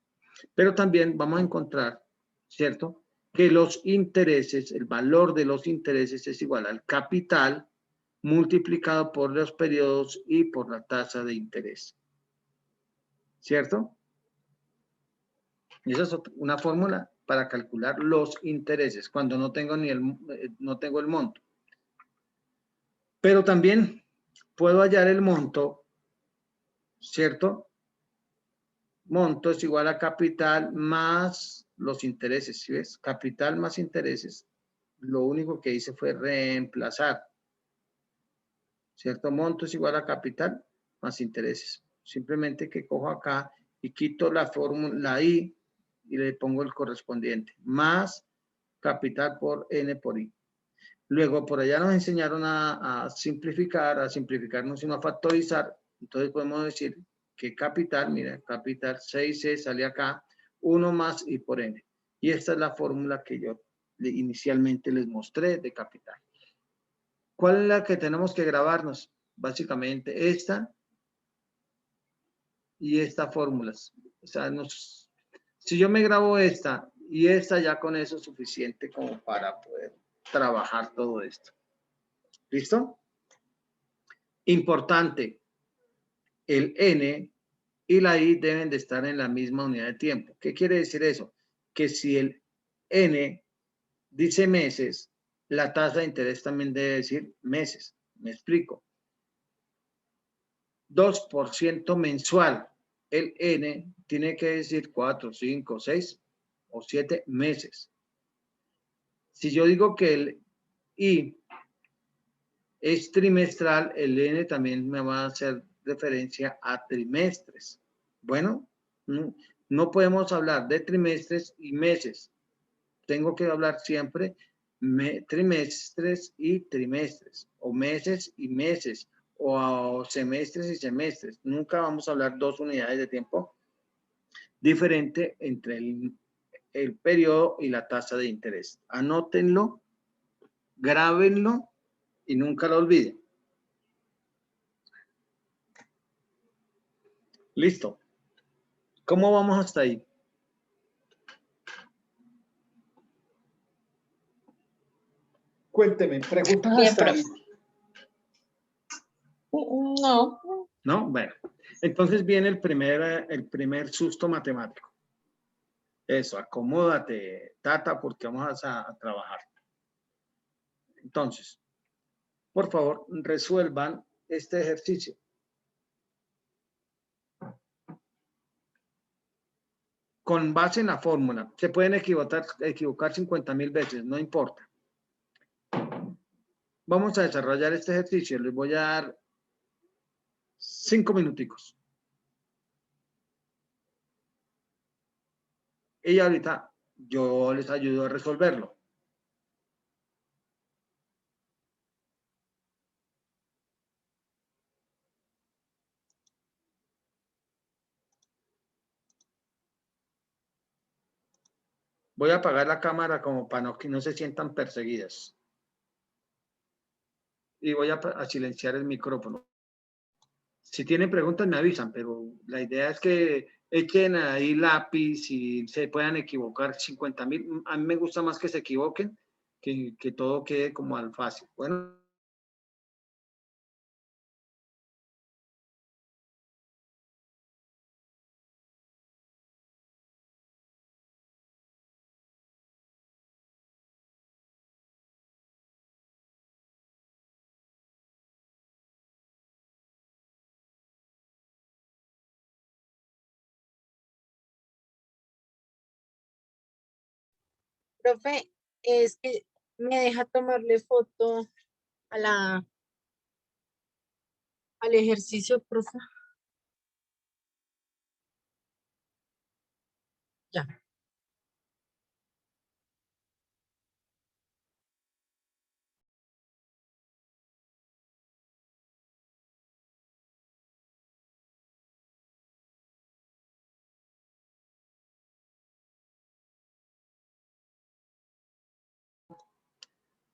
Pero también vamos a encontrar, ¿cierto? Que los intereses, el valor de los intereses es igual al capital multiplicado por los periodos y por la tasa de interés. ¿Cierto? Esa es una fórmula para calcular los intereses cuando no tengo no tengo el monto. Pero también puedo hallar el monto, ¿cierto? Monto es igual a capital más los intereses, ¿sí ves? Capital más intereses. Lo único que hice fue reemplazar, ¿cierto? Monto es igual a capital más intereses. Simplemente que cojo acá y quito la fórmula, la I, y le pongo el correspondiente, más capital por N por I. Luego, por allá nos enseñaron a simplificar, no sino a factorizar. Entonces podemos decir que capital, mira, capital 6C sale acá, 1 más I por N. Y esta es la fórmula que yo inicialmente les mostré de capital. ¿Cuál es la que tenemos que grabarnos? Básicamente esta y esta fórmulas. O sea, si yo me grabo esta y esta, ya con eso es suficiente como para poder trabajar todo esto. ¿Listo? Importante, el N y la I deben de estar en la misma unidad de tiempo. ¿Qué quiere decir eso? Que si el N dice meses, la tasa de interés también debe decir meses. Me explico. 2% mensual. El N tiene que decir 4, 5, 6 o 7 meses. Si yo digo que el I es trimestral, el N también me va a hacer referencia a trimestres. Bueno, no podemos hablar de trimestres y meses. Tengo que hablar siempre trimestres y trimestres, o meses y meses, o semestres y semestres. Nunca vamos a hablar dos unidades de tiempo diferente entre el periodo y la tasa de interés. Anótenlo, grábenlo y nunca lo olviden. Listo. ¿Cómo vamos hasta ahí? Cuénteme, preguntas Bien, hasta ahí. profe. No. ¿No? Bueno, entonces viene el primer susto matemático. Eso, acomódate, Tata, porque vamos a trabajar. Entonces, por favor, resuelvan este ejercicio. Con base en la fórmula. Se pueden equivocar 50.000 veces, no importa. Vamos a desarrollar este ejercicio. Les voy a dar 5 minuticos. Y ahorita yo les ayudo a resolverlo. Voy a apagar la cámara como para que no se sientan perseguidas. Y voy a silenciar el micrófono. Si tienen preguntas me avisan, pero la idea es que echen ahí lápiz y se puedan equivocar 50.000. A mí me gusta más que se equivoquen, que todo quede como al fácil. Bueno. Profe, es que me deja tomarle foto a al ejercicio, profe. Ya.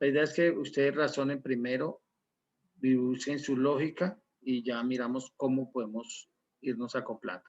La idea es que ustedes razonen primero, busquen su lógica y ya miramos cómo podemos irnos acoplando.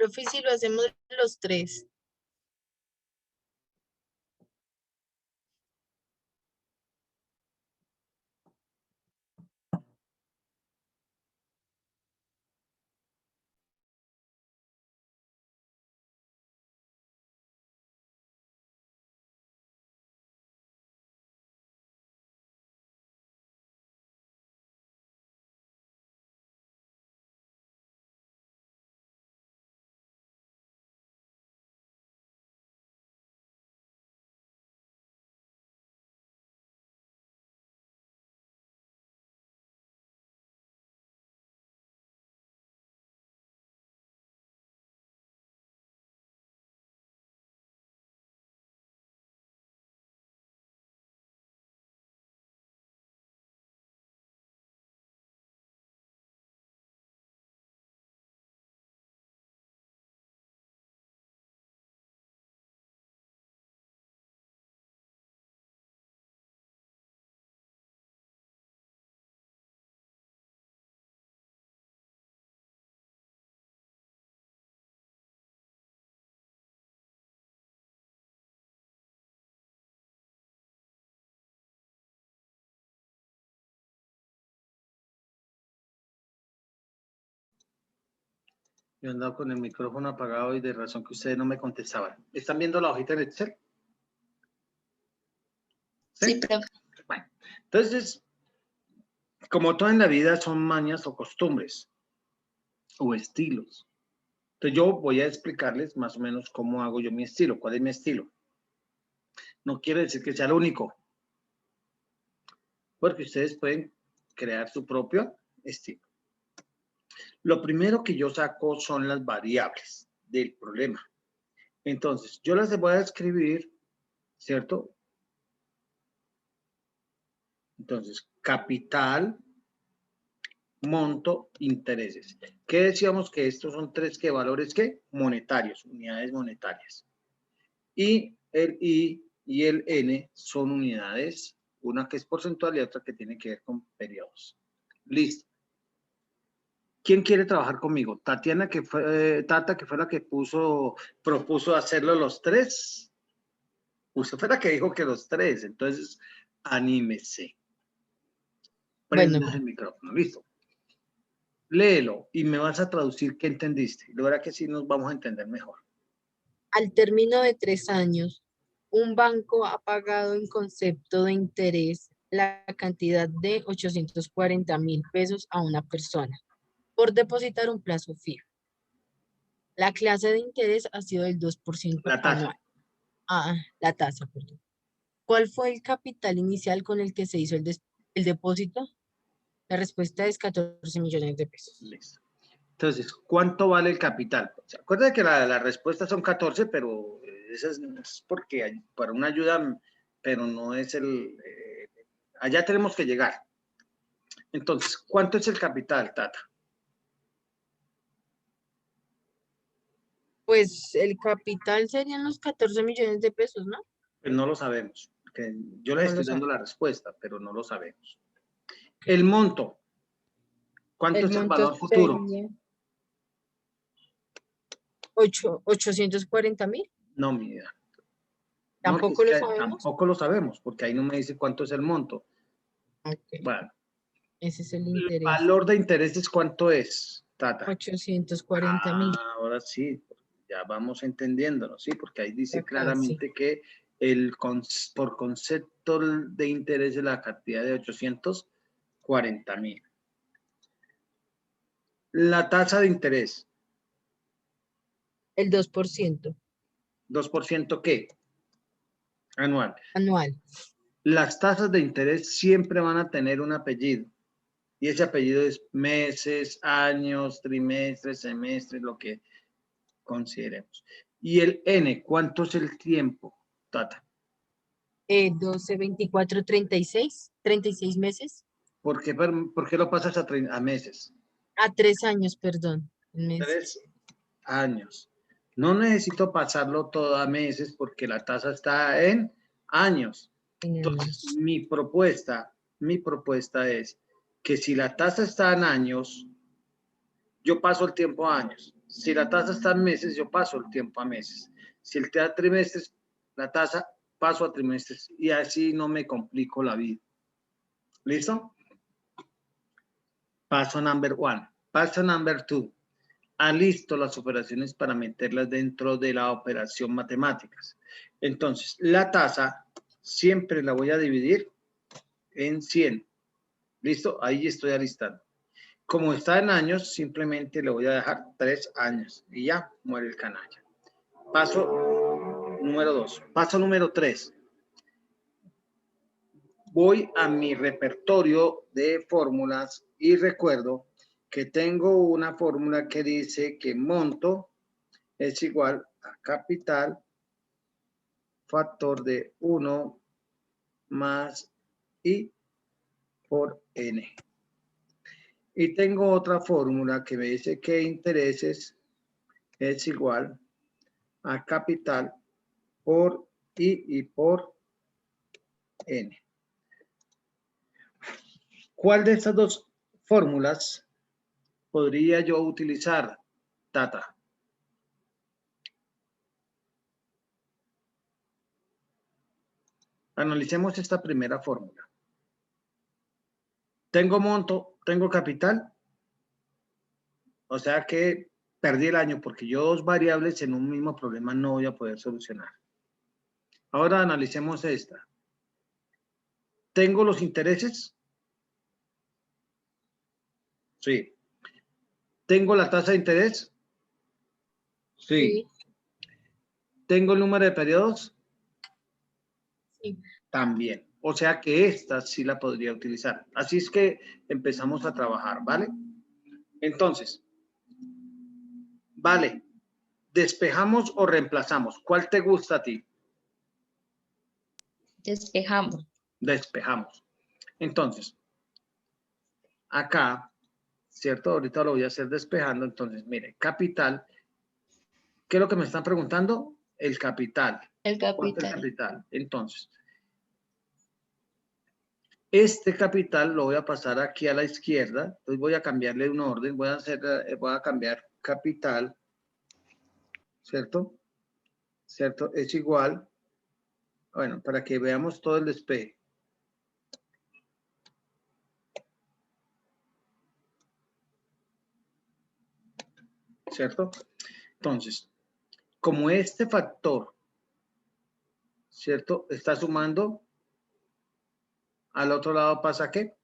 Profe, si lo hacemos los tres. Yo andaba con el micrófono apagado y de razón que ustedes no me contestaban. ¿Están viendo la hojita en Excel? Sí, profe. Bueno, entonces, como todo en la vida son mañas o costumbres o estilos. Entonces yo voy a explicarles más o menos cómo hago yo mi estilo, cuál es mi estilo. No quiere decir que sea el único, porque ustedes pueden crear su propio estilo. Lo primero que yo saco son las variables del problema. Entonces, yo las voy a escribir, ¿cierto? Entonces, capital, monto, intereses. ¿Qué decíamos? Que estos son tres ¿qué? Valores ¿qué? Monetarios, unidades monetarias. Y el I y el N son unidades, una que es porcentual y otra que tiene que ver con periodos. Listo. ¿Quién quiere trabajar conmigo? Tatiana, que fue, Tata, que fue la que propuso hacerlo los tres. Usted fue la que dijo que los tres, entonces anímese. Bueno, Prendas el micrófono, listo. Léelo y me vas a traducir qué entendiste. De verdad que sí nos vamos a entender mejor. al término de 3 años, un banco ha pagado en concepto de interés la cantidad de 840.000 pesos a una persona por depositar un plazo fijo. La clase de interés ha sido del 2% La anual. tasa. La tasa, perdón. ¿Cuál fue el capital inicial con el que se hizo el depósito? La respuesta es 14 millones de pesos. Listo. Entonces, ¿cuánto vale el capital? ¿Se acuerda que la respuesta son 14, pero eso es porque hay para una ayuda, pero no es allá tenemos que llegar. Entonces, ¿cuánto es el capital, Tata? Pues el capital serían los 14 millones de pesos, ¿no? Pues no lo sabemos. Que yo les No lo estoy dando sabe. la respuesta, pero no lo sabemos. El monto. ¿Cuánto El es el monto valor futuro? sería 840.000. No, mi vida. No, porque es Tampoco lo que sabemos. tampoco lo sabemos, porque ahí no me dice cuánto es el monto. Ok, Bueno, ese es el el interés. valor de intereses, ¿cuánto es, Tata? 840.000. Ahora sí, ya vamos entendiéndolo, ¿sí? Porque ahí dice Ya casi. claramente que por concepto de interés de la cantidad de 840.000. La tasa de interés, El 2% 2%, ¿qué? Anual. anual. Las tasas de interés siempre van a tener un apellido. Y ese apellido es meses, años, trimestres, semestres, lo que consideremos. Y el N, ¿cuánto es el tiempo, Tata? 12, 24, 36 meses. ¿Por qué lo pasas a meses? A 3 años, perdón. Meses. 3 años. No necesito pasarlo todo a meses porque la tasa está en años. En Entonces, años. mi propuesta es que si la tasa está en años, yo paso el tiempo a años. Si la tasa está en meses, yo paso el tiempo a meses. Si el a trimestres, la tasa paso a trimestres y así no me complico la vida. ¿Listo? Paso number 1. Paso number 2. Alisto las operaciones para meterlas dentro de la operación matemáticas. Entonces, la tasa siempre la voy a dividir en 100. ¿Listo? Ahí estoy alistando. Como está en años, simplemente le voy a dejar 3 años y ya muere el canalla. Paso número 2. Paso número 3. Voy a mi repertorio de fórmulas y recuerdo que tengo una fórmula que dice que monto es igual a capital factor de 1 más I por N. Y tengo otra fórmula que me dice que intereses es igual a capital por I y por N. ¿Cuál de estas dos fórmulas podría yo utilizar, Tata? Analicemos esta primera fórmula. Tengo monto, tengo capital, o sea que perdí el año porque yo dos variables en un mismo problema no voy a poder solucionar. Ahora analicemos esta. ¿Tengo los intereses? Sí. ¿Tengo la tasa de interés? Sí. ¿Tengo el número de periodos? Sí. También. O sea que esta sí la podría utilizar. Así es que empezamos a trabajar, ¿vale? Entonces, vale, ¿despejamos o reemplazamos? ¿Cuál te gusta a ti? Despejamos. Despejamos. Entonces, acá, ¿cierto? Ahorita lo voy a hacer despejando. Entonces, mire, capital. ¿Qué es lo que me están preguntando? El capital. El ¿Cuánto es capital. capital? Entonces, este capital lo voy a pasar aquí a la izquierda. Entonces voy a cambiarle un orden. Voy a cambiar capital, ¿cierto? ¿Cierto? Es igual. Bueno, para que veamos todo el despeje. ¿Cierto? Entonces, como este factor, ¿cierto? Está sumando, al otro lado pasa ¿qué?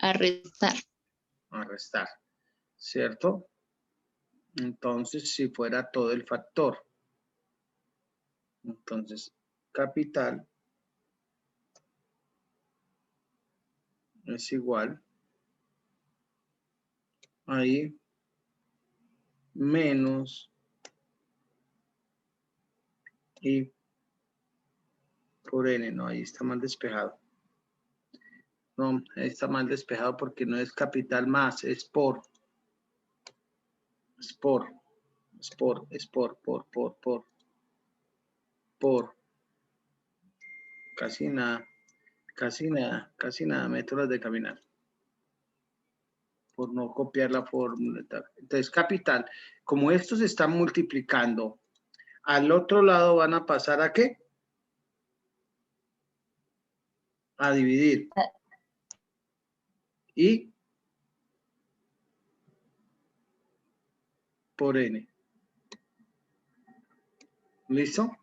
A restar. A restar, ¿cierto? Entonces, si fuera todo el factor. Entonces, capital es igual ahí menos y por N, no, ahí está mal despejado. No, está mal despejado porque no es capital más, es por. Casi nada, métodos de caminar. Por no copiar la fórmula. Entonces, capital, como estos se están multiplicando, al otro lado van a pasar ¿a qué? A dividir. Y por N. ¿Listo?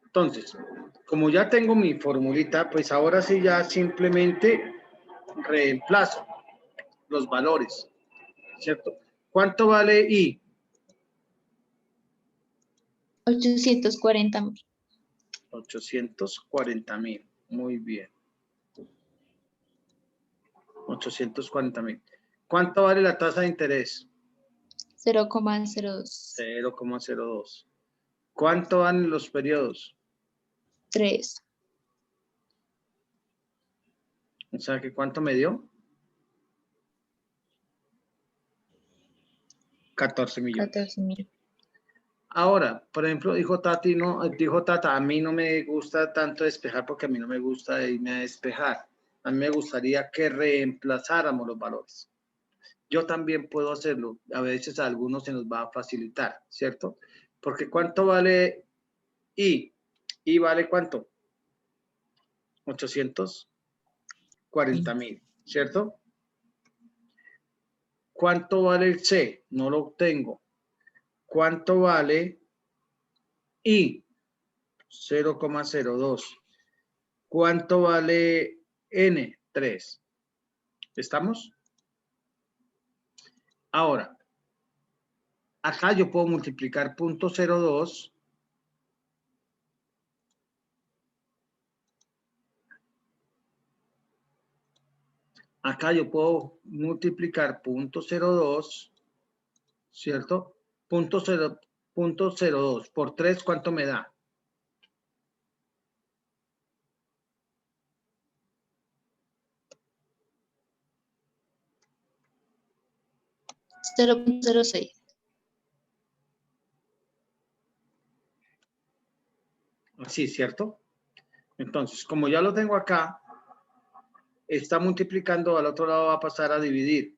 Entonces, como ya tengo mi formulita, pues ahora sí ya simplemente reemplazo los valores, ¿cierto? ¿Cuánto vale I? 840.000. 840.000. Muy bien. 840.000. ¿Cuánto vale la tasa de interés? 0,02. 0,02. ¿Cuánto van los periodos? 3. O sea, que ¿cuánto me dio? 14 millones. 14.000. Ahora, por ejemplo, dijo Tata, a mí no me gusta tanto despejar porque a mí no me gusta irme a despejar. A mí me gustaría que reemplazáramos los valores. yo también puedo hacerlo. A veces a algunos se nos va a facilitar, ¿cierto? Porque ¿cuánto vale I? ¿I vale cuánto? 840,000, ¿cierto? ¿Cuánto vale el C? No lo obtengo. ¿Cuánto vale I? 0,02. ¿Cuánto vale N? 3. ¿Estamos? Ahora, acá yo puedo multiplicar 0.02. Acá yo puedo multiplicar 0.02, ¿cierto? 0.02 por 3, ¿cuánto me da? 0.06. Así, ¿cierto? Entonces, como ya lo tengo acá, está multiplicando, al otro lado va a pasar a dividir.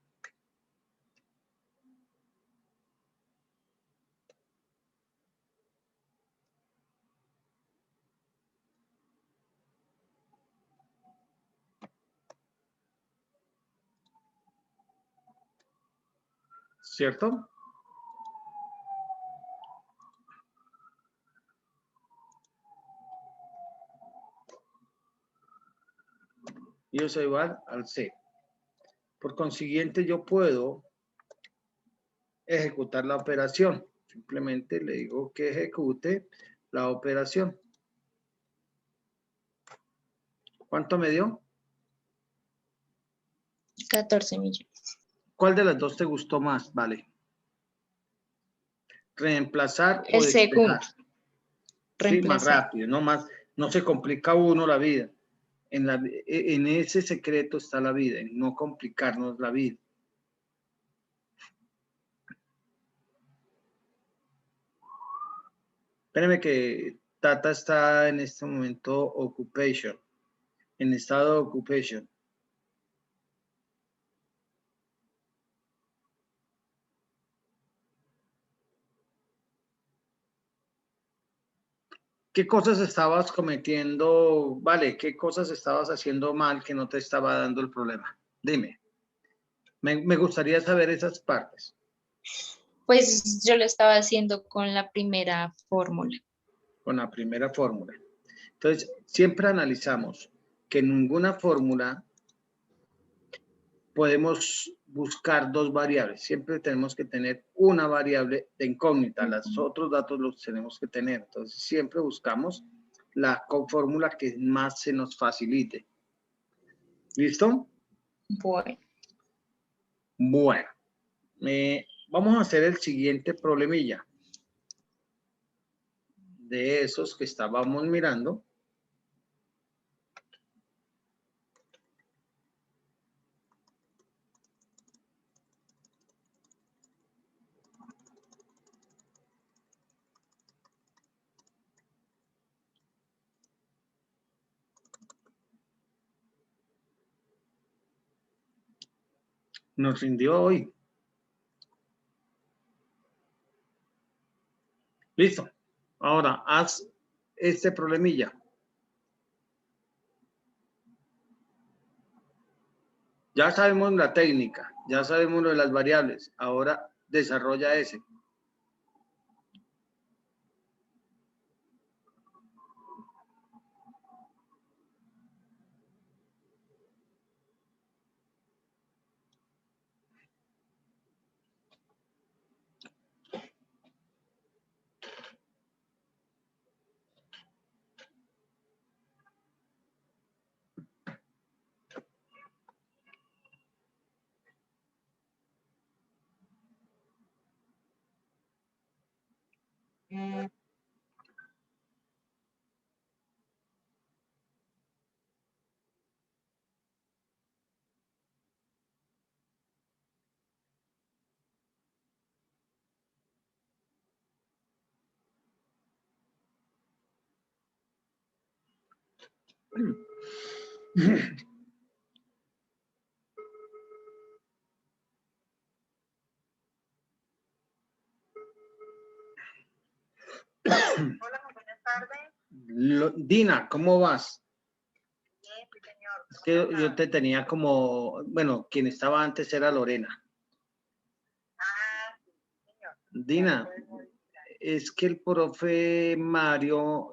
¿Cierto? Y eso es igual al C. Por consiguiente, yo puedo ejecutar la operación. Simplemente le digo que ejecute la operación. ¿Cuánto me dio? 14 millones. ¿Cuál de las dos te gustó más? Vale. ¿Reemplazar o El segundo. despejar? Sí, más Reemplazar. rápido, no se complica uno la vida. En ese secreto está la vida, en no complicarnos la vida. Espérenme que Tata está en este momento occupation, en estado de occupation. ¿Qué cosas estabas cometiendo? Vale, ¿qué cosas estabas haciendo mal que no te estaba dando el problema? Dime. Me gustaría saber esas partes. Pues yo lo estaba haciendo con la primera fórmula. Con la primera fórmula. Entonces, siempre analizamos que en ninguna fórmula podemos buscar dos variables. Siempre tenemos que tener una variable de incógnita. Los otros datos los tenemos que tener. Entonces, siempre buscamos la fórmula que más se nos facilite. ¿Listo? Bueno. Bueno. Vamos a hacer el siguiente problemilla. De esos que estábamos mirando. Nos rindió hoy. Listo. Ahora, haz este problemilla. Ya sabemos la técnica, ya sabemos lo de las variables. Ahora desarrolla ese. Hola, muy buenas tardes. Dina, ¿cómo vas? Bien, sí, señor. Es que yo te tenía como, bueno, quien estaba antes era Lorena. Ah, sí, señor. Dina, es que el profe Mario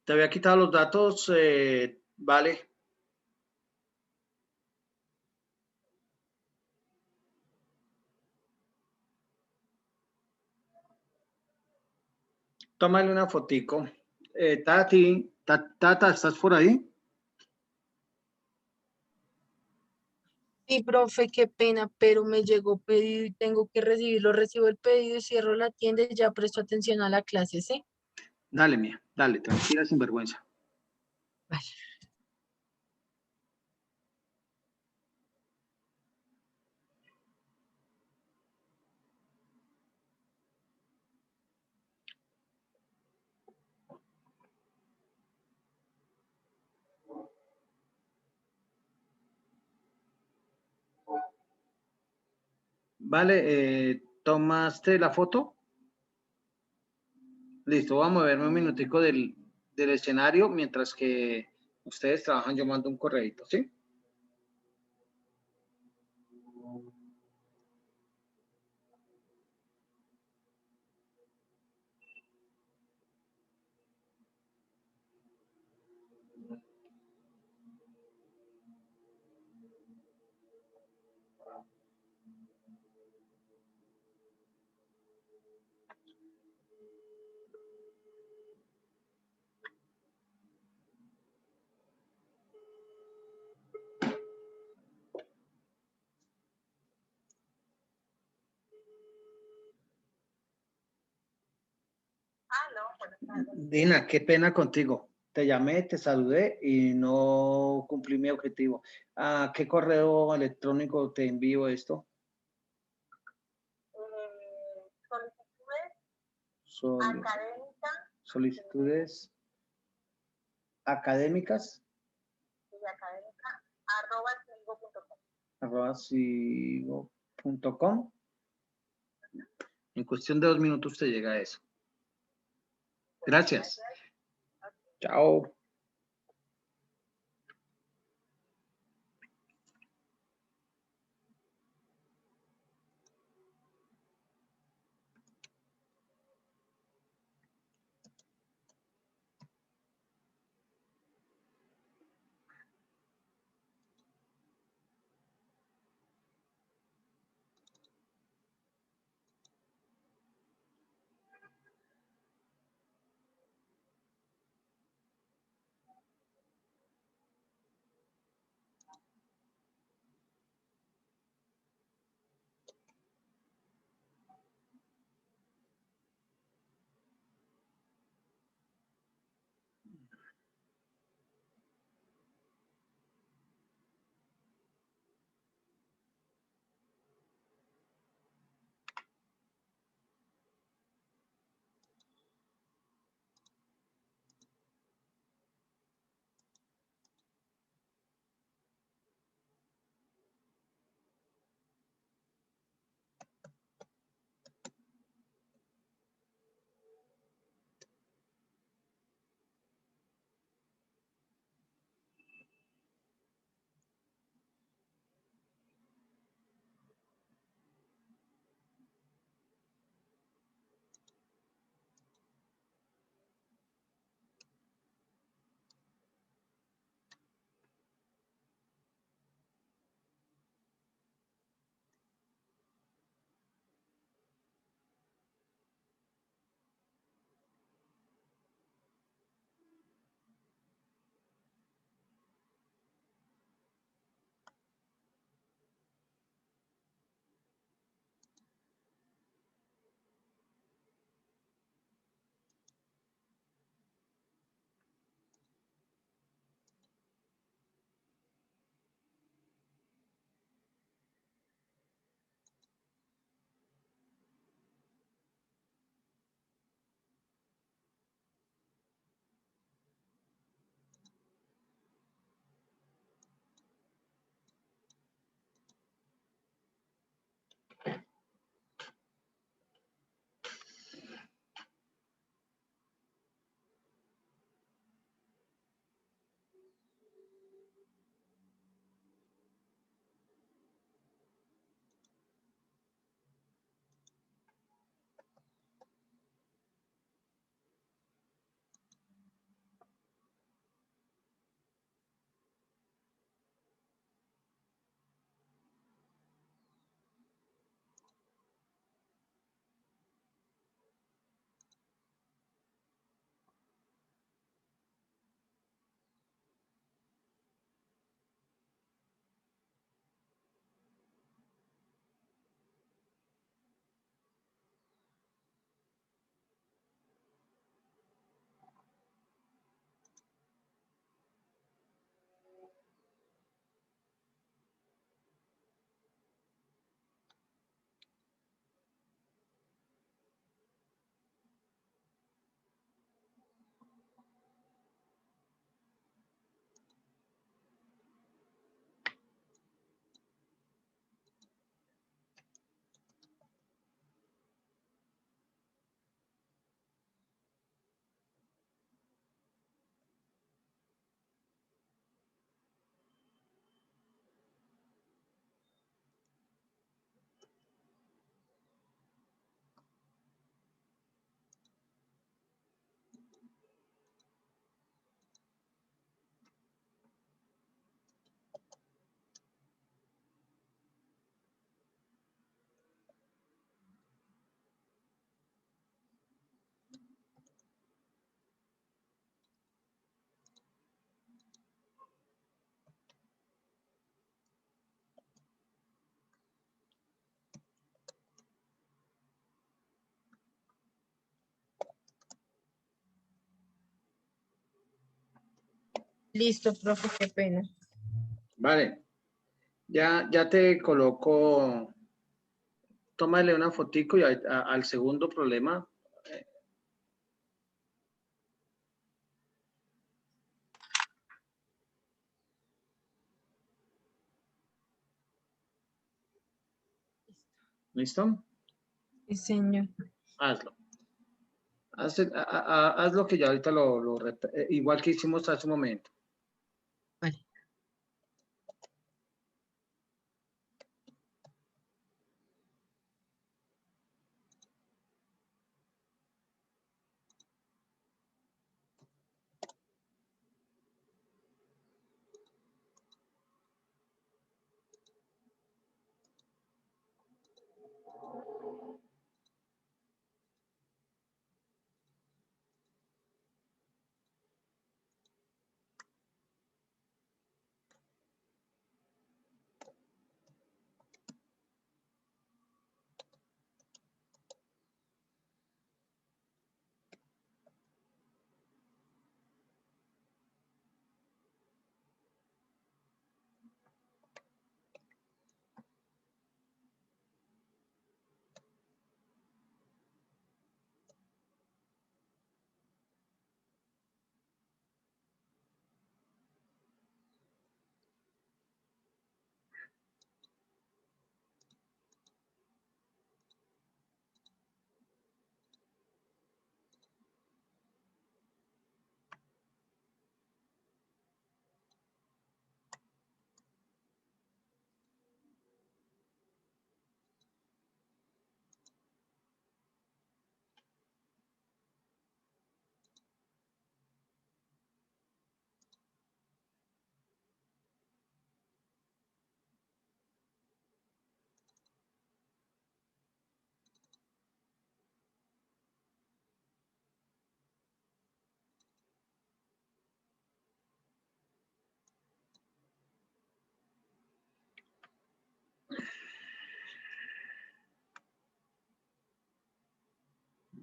te había quitado los datos, vale. Tómale una fotico. Tata, ¿estás por ahí? Sí, profe, qué pena, pero me llegó pedido y tengo que recibirlo. Recibo el pedido y cierro la tienda y ya presto atención a la clase, ¿sí? Dale, mía, dale, tranquila, sin vergüenza. Vale. Vale, ¿tomaste la foto? Listo, voy a moverme un minutico del escenario mientras que ustedes trabajan, yo mando un correíto, ¿sí? Aló, buenas tardes. Dina, qué pena contigo. Te llamé, te saludé y no cumplí mi objetivo. ¿A qué correo electrónico te envío esto? Solicitudes Sol- académicas solicitudes académicas y académicas @sigo.com. @sigo.com. En cuestión de 2 minutos te llega eso. Gracias. Gracias. Chao. Listo, profe, qué pena. Vale. Ya te coloco, tómale una fotico y al segundo problema. ¿Listo? Sí, señor. Hazlo. Haz lo que ya ahorita igual que hicimos hace un momento. Vale.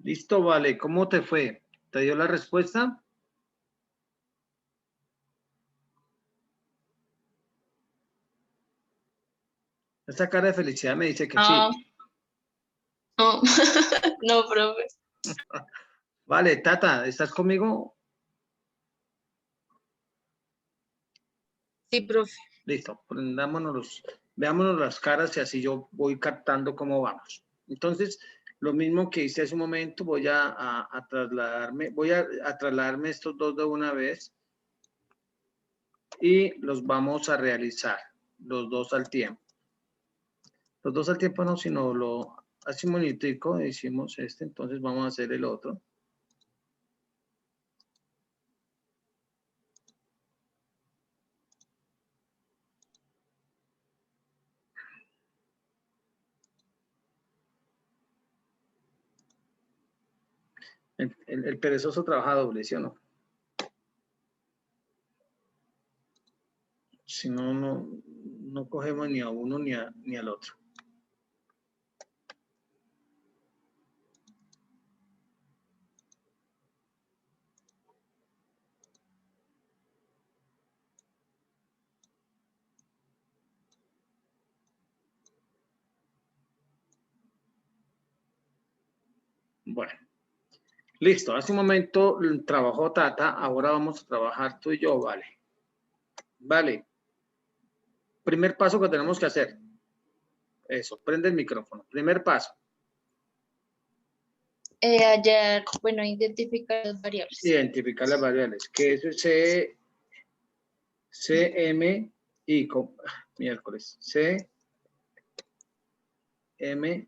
Listo, vale. ¿Cómo te fue? ¿Te dio la respuesta? Esta cara de felicidad me dice que sí. No, no, profe. Vale, Tata, ¿estás conmigo? Sí, profe. Listo, veámonos las caras y así yo voy captando cómo vamos. Entonces, lo mismo que hice hace un momento, voy a trasladarme estos dos de una vez y los vamos a realizar, los dos al tiempo. Los dos al tiempo no, sino hace un momentico hicimos este, entonces vamos a hacer el otro. El perezoso trabaja doble, ¿sí o no? Si no, no cogemos ni a uno ni al otro. Bueno, listo. Hace un momento trabajó Tata, ahora vamos a trabajar tú y yo, vale. Vale. Primer paso que tenemos que hacer. Eso, prende el micrófono. Primer paso. Hallar, bueno, identificar las variables. Identificar las variables. Que eso es CM y miércoles. CM.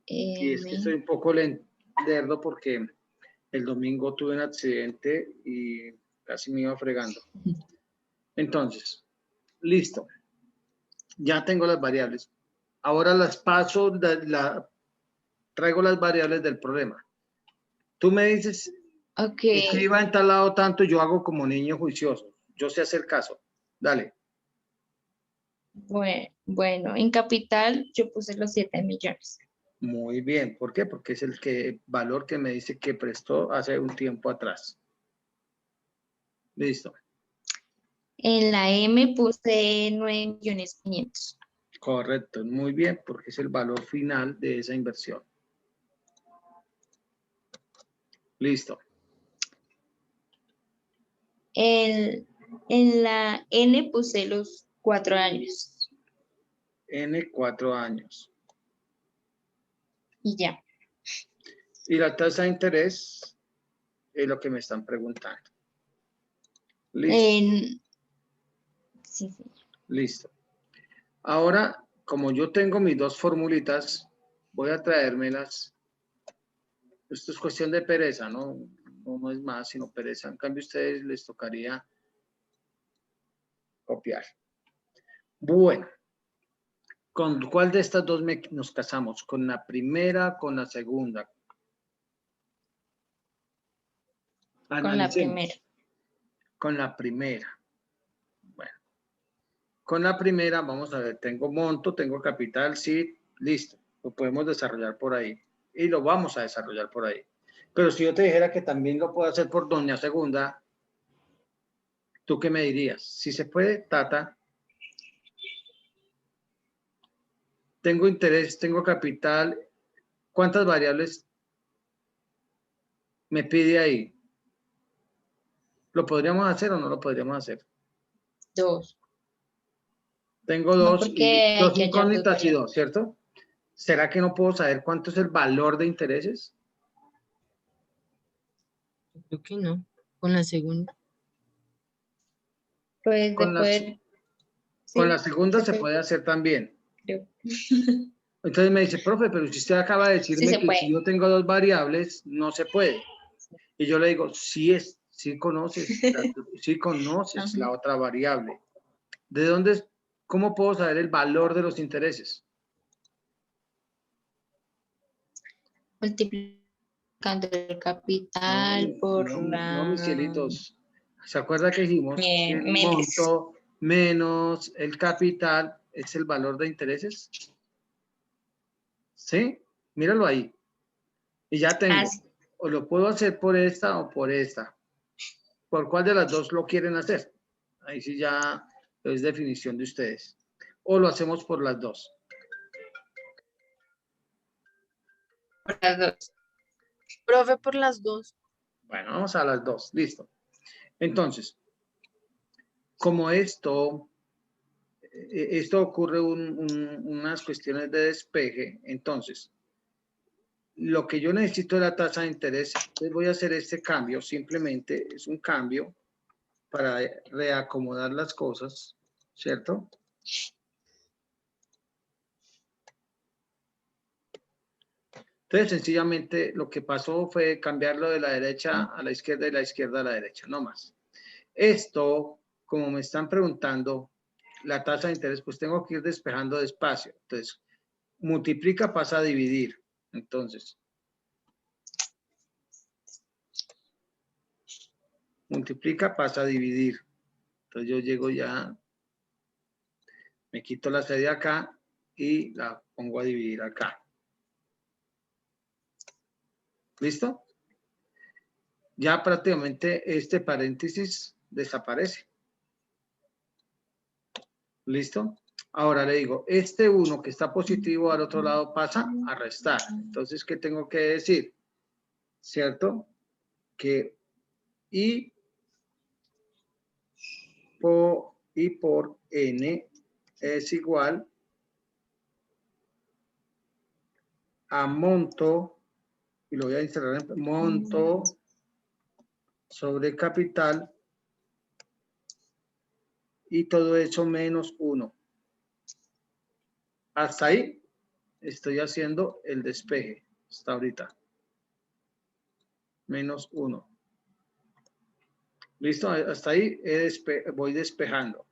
Y es que estoy un poco lerdo porque el domingo tuve un accidente y casi me iba fregando. Entonces, listo. Ya tengo las variables. Ahora las paso, traigo las variables del problema. Tú me dices, Ok, escriba en tal lado tanto, yo hago como niño juicioso. Yo sé hacer caso. Dale. bueno, en capital yo puse los 7 millones. Muy bien. ¿Por qué? Porque es el valor que me dice que prestó hace un tiempo atrás. Listo. En la M puse 9.500.000. Correcto, muy bien, porque es el valor final de esa inversión. Listo. En la N puse los 4 años. N 4 años. Y ya. Y la tasa de interés es lo que me están preguntando. Listo. Sí, sí. Listo. Ahora, como yo tengo mis dos formulitas, voy a traérmelas. Esto es cuestión de pereza, ¿no? No es más, sino pereza. En cambio, a ustedes les tocaría copiar. Bueno, ¿con cuál de estas dos nos casamos? ¿Con la primera, con la segunda? Con la primera. Con la primera. Bueno, con la primera, vamos a ver, tengo monto, tengo capital, sí, listo. Lo podemos desarrollar por ahí. Y lo vamos a desarrollar por ahí. Pero si yo te dijera que también lo puedo hacer por doña segunda, ¿tú qué me dirías? Si se puede, Tata. Tengo interés, tengo capital. ¿Cuántas variables me pide ahí? ¿Lo podríamos hacer o no lo podríamos hacer? 2. Tengo No, dos porque hay que hallar 2 incógnitas y variables. 2, ¿cierto? ¿Será que no puedo saber cuánto es el valor de intereses? Creo que no. Con la segunda. Pues de Con la, poder, con la sí, segunda se se puede, puede hacer también. creo. Entonces me dice, profe, pero si usted acaba de Sí decirme se que si puede. yo tengo dos variables, no se puede. Y yo le digo, sí conoces, sí conoces Ajá. la otra variable. ¿De dónde, cómo puedo saber el valor de los intereses? Multiplicando el capital por No, mis la cielitos. ¿Se acuerda que dijimos que el menos. monto menos el capital es el valor de intereses? ¿Sí? Míralo ahí. Y ya tengo. Así. O lo puedo hacer por esta o por esta. ¿Por cuál de las dos lo quieren hacer? Ahí sí ya es definición de ustedes. O lo hacemos por las dos. Por las 2. Profe, por las dos. Bueno, vamos a las dos. Listo. Entonces, como esto ocurre unas cuestiones de despeje, entonces, lo que yo necesito es la tasa de interés. Entonces voy a hacer este cambio, simplemente es un cambio para reacomodar las cosas, ¿cierto? Entonces, sencillamente lo que pasó fue cambiarlo de la derecha a la izquierda y la izquierda a la derecha, no más. Esto, como me están preguntando, la tasa de interés, pues tengo que ir despejando despacio. Entonces, multiplica pasa a dividir. Entonces, multiplica pasa a dividir. Entonces yo llego ya, me quito la C de acá y la pongo a dividir acá. ¿Listo? Ya prácticamente este paréntesis desaparece. ¿Listo? Ahora le digo, este 1 que está positivo al otro lado pasa a restar. Entonces, ¿qué tengo que decir? ¿Cierto? Que I por N es igual a monto, y lo voy a instalar en monto sobre capital, y todo eso menos 1. Hasta ahí estoy haciendo el despeje, hasta ahorita. Menos 1. ¿Listo? Hasta ahí voy despejando.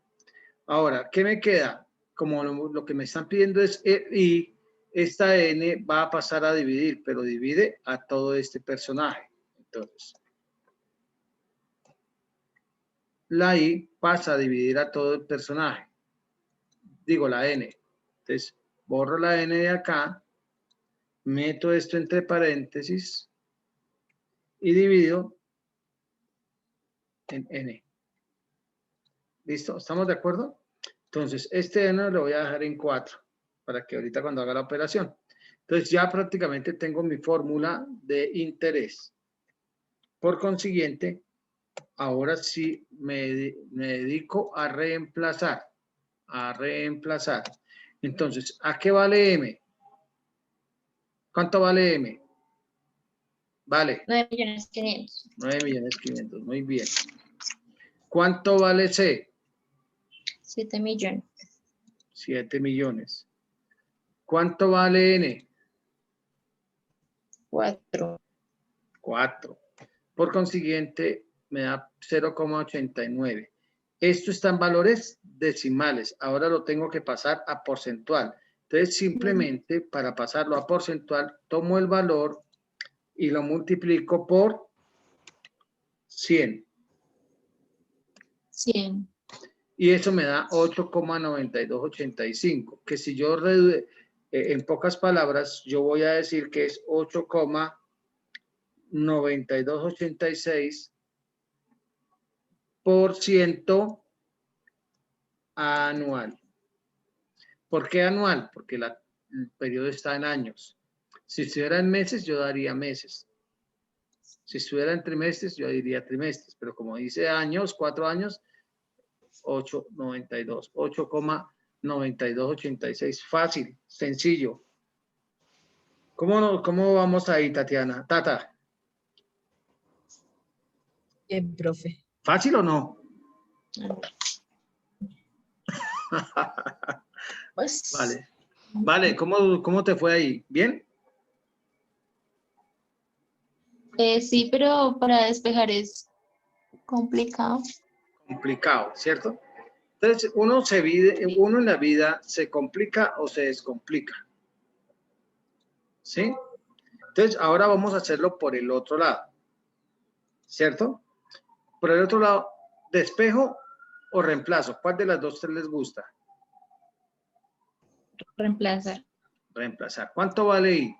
Ahora, ¿qué me queda? Como lo que me están pidiendo es y esta n va a pasar a dividir, pero divide a todo este personaje. Entonces, la i pasa a dividir a todo el personaje. Digo, la n. Entonces, borro la n de acá, meto esto entre paréntesis y divido en n. ¿Listo? ¿Estamos de acuerdo? Entonces, este N lo voy a dejar en 4 para que ahorita cuando haga la operación. Entonces, ya prácticamente tengo mi fórmula de interés. Por consiguiente, ahora sí me dedico a reemplazar. Entonces, ¿a qué vale M? ¿Cuánto vale M? Vale. 9.500.000. 9.500.000, muy bien. ¿Cuánto vale C? 7 millones. 7 millones. ¿Cuánto vale N? 4. 4. Por consiguiente, me da 0,89. Esto está en valores decimales. Ahora lo tengo que pasar a porcentual. Entonces, simplemente para pasarlo a porcentual, tomo el valor y lo multiplico por 100. 100. Y eso me da 8,9285. Que si yo en pocas palabras, yo voy a decir que es 8,9286% anual. ¿Por qué anual? Porque el periodo está en años. Si estuviera en meses, yo daría meses. Si estuviera en trimestres, yo diría trimestres. Pero como dice años, 4 años, 8,9286. Fácil, sencillo. ¿Cómo vamos ahí, Tatiana? Tata, Bien, profe. ¿fácil o no? Pues, Vale. Vale, ¿cómo te fue ahí? ¿Bien? sí, pero para despejar es complicado. Complicado, ¿cierto? Entonces, uno en la vida se complica o se descomplica. ¿Sí? Entonces, ahora vamos a hacerlo por el otro lado. ¿Cierto? Por el otro lado, ¿despejo o reemplazo? ¿Cuál de las dos les gusta? Reemplazar. Reemplazar. ¿Cuánto vale I?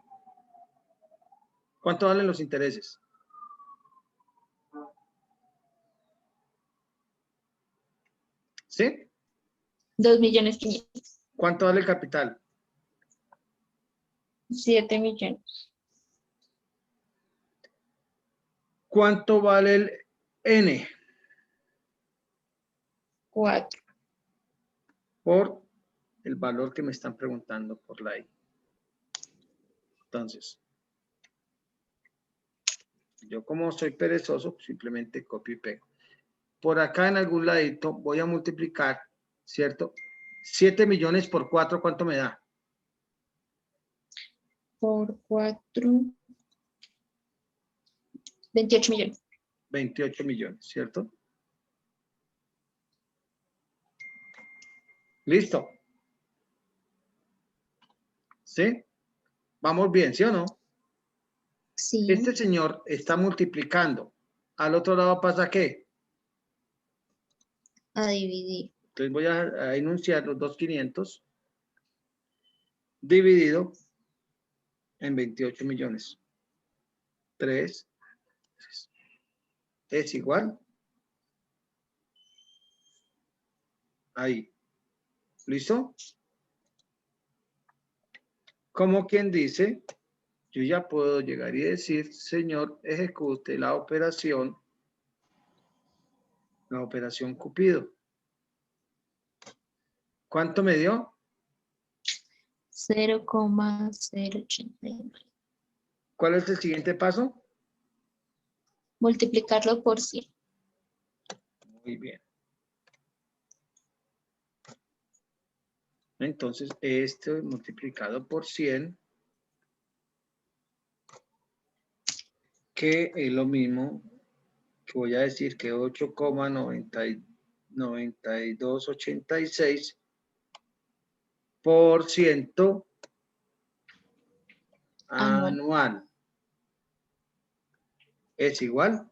¿Cuánto valen los intereses? ¿Sí? 2.500.000. ¿Cuánto vale el capital? 7 millones. ¿Cuánto vale el N? 4. Por el valor que me están preguntando por la I. Entonces, yo como soy perezoso, simplemente copio y pego. Por acá en algún ladito voy a multiplicar, ¿cierto? 7 millones por 4, ¿cuánto me da? Por 4. 28 millones. 28 millones, ¿cierto? ¿Listo? ¿Sí? ¿Vamos bien, sí o no? Sí. Este señor está multiplicando. Al otro lado pasa ¿qué? A dividir. Entonces voy a enunciar los 2.500 dividido en 28 millones. 3 es igual. Ahí. ¿Listo? Como quien dice, yo ya puedo llegar y decir, señor, ejecute la operación Cupido. ¿Cuánto me dio? 0,089. ¿Cuál es el siguiente paso? Multiplicarlo por 100. Muy bien. Entonces, este multiplicado por 100, que es lo mismo que voy a decir que 8,9286% anual. ¿Es igual?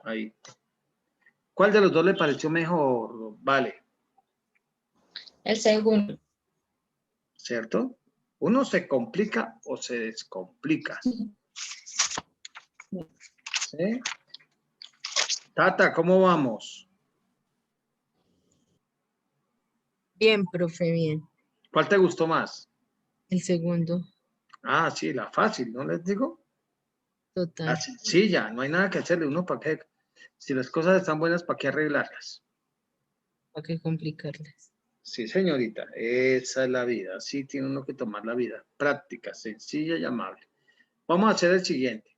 Ahí. ¿Cuál de los dos le pareció mejor? Vale, El segundo. ¿cierto? Uno se complica o se descomplica. ¿Sí? Tata, ¿cómo vamos? Bien, profe, bien. ¿Cuál te gustó más? El segundo, Ah, sí, la fácil, ¿no les digo? La total. sencilla, no hay nada que hacerle. Uno para qué. Si las cosas están buenas, ¿para qué arreglarlas? ¿Para qué complicarles? Sí, señorita, esa es la vida. Así tiene uno que tomar la vida. Práctica, sencilla y amable. Vamos a hacer el siguiente.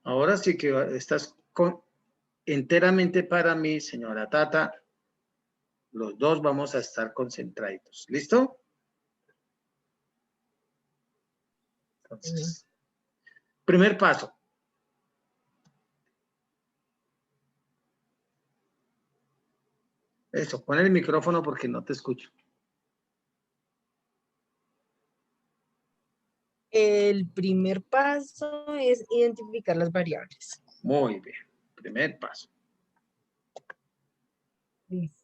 Ahora sí que estás enteramente para mí, señora Tata. Los dos vamos a estar concentrados. ¿Listo? Entonces, primer paso. Eso, pon el micrófono porque no te escucho. El primer paso es identificar las variables. Muy bien. Primer paso. Listo.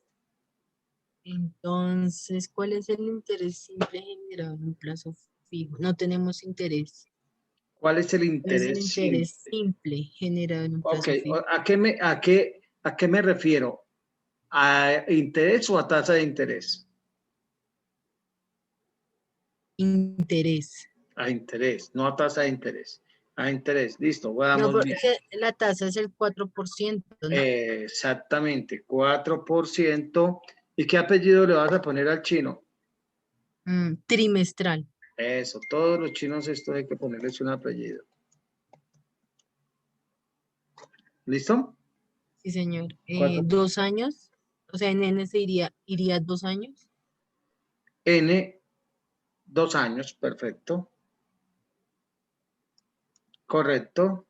Entonces, ¿cuál es el interés simple generado en un plazo fijo? No tenemos interés. ¿Cuál es el ¿Cuál es el interés interés simple? simple generado en un Ok, plazo fijo? ¿a qué me refiero? ¿A interés o a tasa de interés? Interés. A interés, no a tasa de interés. A interés, listo, No, vamos bien. porque la tasa es el 4%, ¿no? Exactamente, 4%. ¿Y qué apellido le vas a poner al chino? Trimestral. Eso, todos los chinos esto hay que ponerles un apellido. ¿Listo? Sí, señor. Cuatro. 2 años. O sea, en N se iría 2 años. N, 2 años, perfecto. Correcto.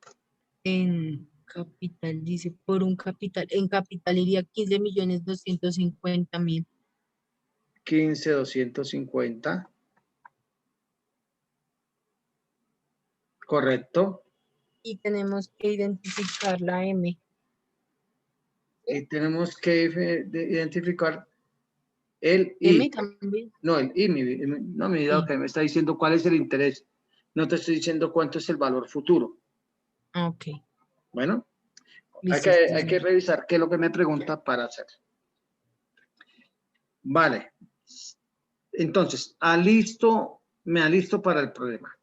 En capital, dice, por un capital. En capital iría 15.250.000. 15,250. Correcto. Y tenemos que identificar la M. Y tenemos que identificar el M I. también. No, el I. No me diga Sí. que me está diciendo cuál es el interés. No te estoy diciendo cuánto es el valor futuro. Ah, ok. Bueno, Listo, sí, hay que señor. revisar qué es lo que me pregunta para hacer. Vale. Entonces, me alisto para el problema.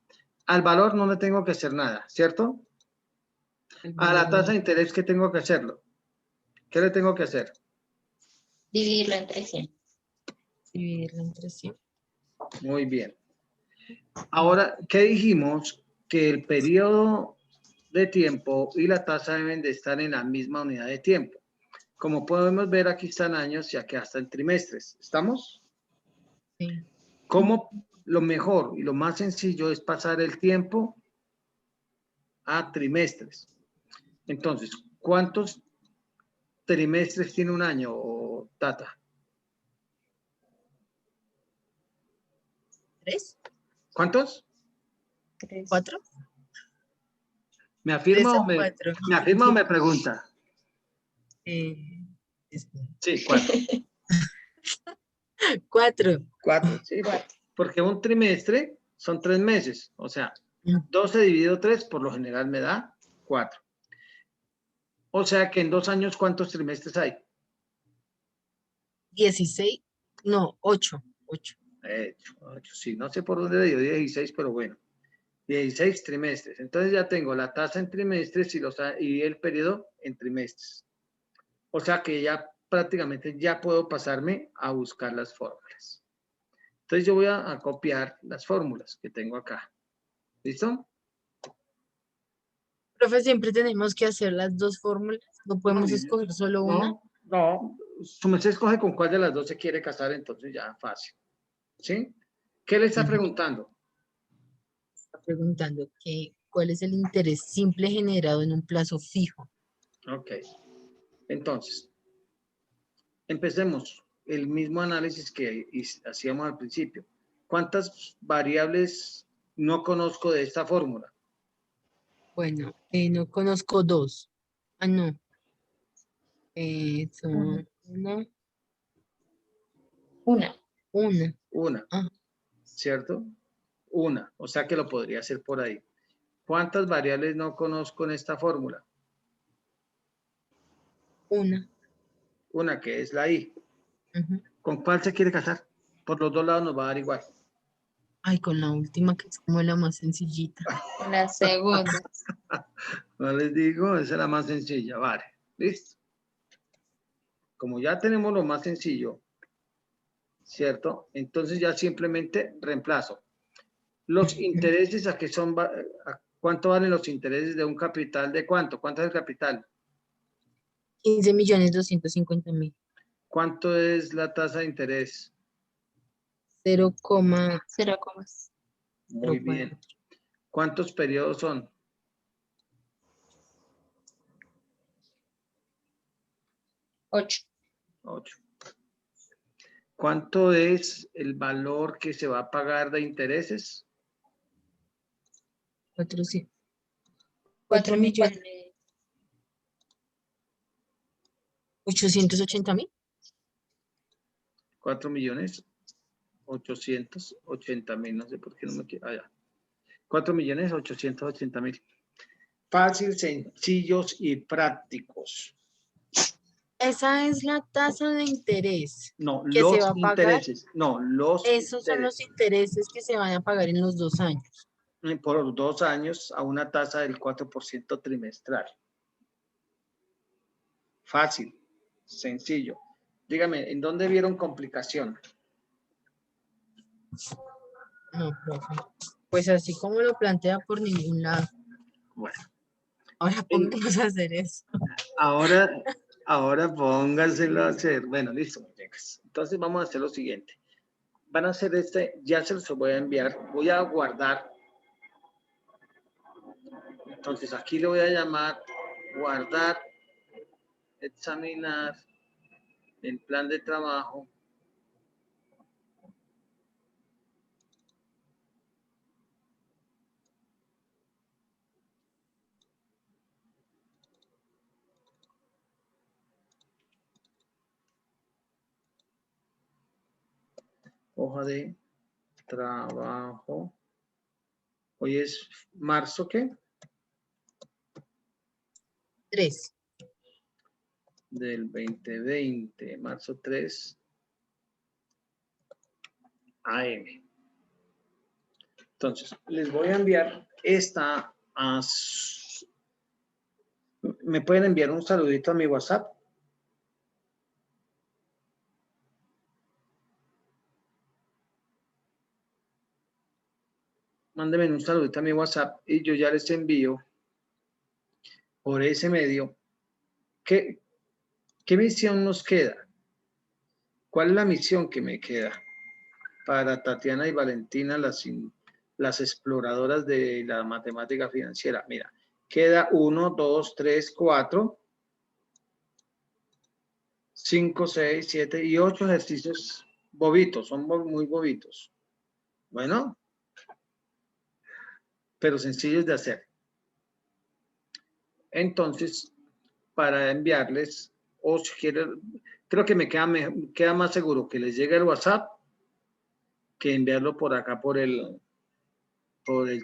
Al valor no le tengo que hacer nada, ¿cierto? El A la valor tasa no. de interés, ¿qué tengo que hacerlo? ¿Qué le tengo que hacer? Dividirlo entre 100. Dividirlo entre 100. Muy bien. Ahora, ¿qué dijimos? Que el periodo de tiempo y la tasa deben de estar en la misma unidad de tiempo. Como podemos ver, aquí están años y aquí están trimestres. ¿Estamos? Sí. ¿Cómo lo mejor y lo más sencillo es pasar el tiempo a trimestres? Entonces, ¿cuántos trimestres tiene un año, Tata? 3, ¿Cuántos? 4. ¿Me 3 afirma o 4. me afirma o me pregunta? Espera. Sí, 4. 4. 4, sí. Porque un trimestre son 3 meses. O sea, 12 dividido 3 por lo general me da 4. O sea que en 2 años, ¿cuántos trimestres hay? 16. No, 8. 8. 8, sí, no sé por dónde dio 16, pero bueno. 16 trimestres. Entonces ya tengo la tasa en trimestres y el periodo en trimestres. O sea que ya prácticamente ya puedo pasarme a buscar las fórmulas. Entonces yo voy a copiar las fórmulas que tengo acá. ¿Listo? Profe, siempre tenemos que hacer las dos fórmulas. No podemos escoger solo una. No. Su merced escoge con cuál de las dos se quiere casar, entonces ya fácil. ¿Sí? ¿Qué le está preguntando? Está preguntando cuál es el interés simple generado en un plazo fijo. Ok. Entonces, empecemos el mismo análisis que hacíamos al principio. ¿Cuántas variables no conozco de esta fórmula? Bueno, no conozco dos. Ah, no. Son Una. una. Una, Ah, ¿cierto? Una, o sea que lo podría hacer por ahí. ¿Cuántas variables no conozco en esta fórmula? una. Una que es la I. Ujú. ¿Con cuál se quiere casar? Por los dos lados nos va a dar igual. Ay, con la última que es como la más sencillita. La segunda. No les digo, esa es la más sencilla, vale. ¿Listo? Como ya tenemos lo más sencillo, ¿cierto? Entonces ya simplemente reemplazo. Los intereses, ¿a qué son? ¿A cuánto valen los intereses de un capital de cuánto? ¿Cuánto es el capital? 15.250.000. ¿Cuánto es la tasa de interés? 0,04. Muy bien. ¿Cuántos periodos son? 8. 8. ¿Cuánto es el valor que se va a pagar de intereses? 400. 4 millones. 4.880.000. 4.880.000, no sé por qué no me quiero. Allá. 4.880.000. Fácil, sencillos y prácticos. Esa es la tasa de interés No, que se los va a pagar. intereses. No, los Esos son los intereses. intereses que se van a pagar en los 2 años. Por 2 años a una tasa del 4% trimestral. Fácil, sencillo. Dígame, ¿en dónde vieron complicación? No, profe. Pues así como lo plantea por ningún lado. Bueno, Ahora podemos hacer eso. ahora póngaselo a hacer. Bueno, listo, muñecas. Entonces vamos a hacer lo siguiente. Van a hacer ya se los voy a enviar. Voy a guardar. Entonces aquí le voy a llamar guardar, examinar el plan de trabajo. Hoja de trabajo. Hoy es marzo, ¿qué? 3. Del 2020, marzo 3 AM. Entonces, les voy a enviar esta. ¿Me pueden enviar un saludito a mi WhatsApp? Mándenme un saludito a mi WhatsApp y yo ya les envío por ese medio. ¿Qué misión nos queda? ¿Cuál es la misión que me queda? Para Tatiana y Valentina, las exploradoras de la matemática financiera. Mira, queda 1, 2, 3, 4, 5, 6, 7 y 8 ejercicios bobitos, son muy bobitos. Bueno, pero sencillos de hacer. Entonces, para enviarles, o si quieren, creo que me queda más seguro que les llegue el WhatsApp que enviarlo por acá por el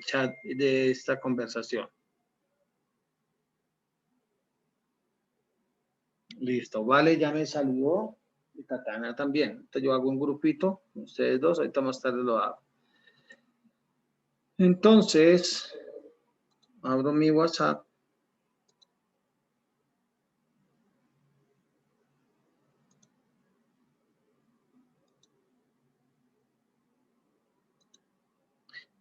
chat de esta conversación. Listo, vale, ya me saludó y Tatiana también. Entonces yo hago un grupito, ustedes dos, ahorita más tarde lo hago. Entonces, abro mi WhatsApp.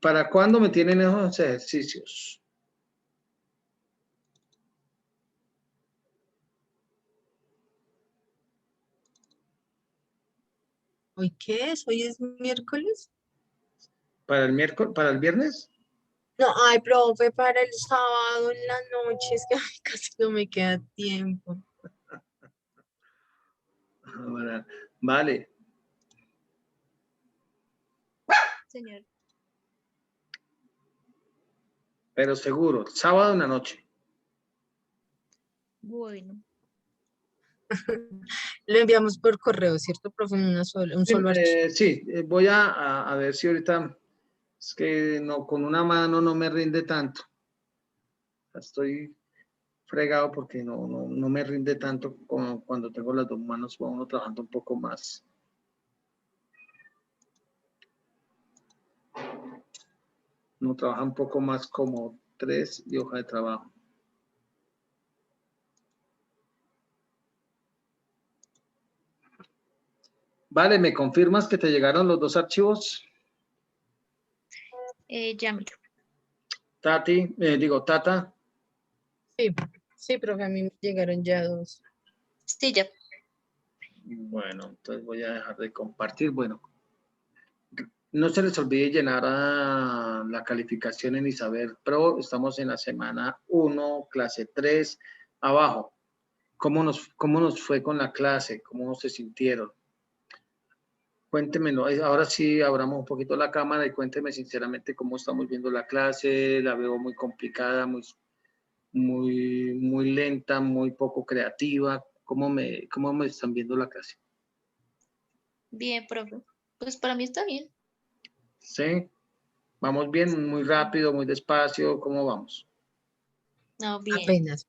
¿Para cuándo me tienen esos ejercicios? ¿Hoy qué es? ¿Hoy es miércoles? ¿Para el miércoles, para el viernes? No, ay, profe, para el sábado en la noche. Es que ay, casi no me queda tiempo. Vale. señor. Pero seguro, sábado en la noche. Bueno, Lo enviamos por correo, ¿cierto, profe? Un solo archivo. Sí, voy a ver si ahorita, es que no, con una mano no me rinde tanto. Estoy fregado porque no me rinde tanto como cuando tengo las dos manos, va uno trabajando un poco más. Uno trabaja un poco más como 3 y hoja de trabajo. Vale, ¿me confirmas que te llegaron los 2 archivos? ya miro. Tati, Tata. Sí, profe, a mí me llegaron ya 2. Sí, ya. Bueno, entonces voy a dejar de compartir. Bueno, no se les olvide llenar la calificación en Isabel Pro. Estamos en la semana 1, clase 3, abajo. ¿Cómo nos fue con la clase? ¿Cómo se sintieron? Cuéntemelo. Ahora sí, abramos un poquito la cámara y cuénteme sinceramente cómo estamos viendo la clase. La veo muy complicada, muy lenta, muy poco creativa. ¿Cómo me están viendo la clase? Bien, profe. Pues para mí está bien. ¿Sí? ¿Vamos bien? ¿Muy rápido, muy despacio? ¿Cómo vamos? No, bien. Apenas.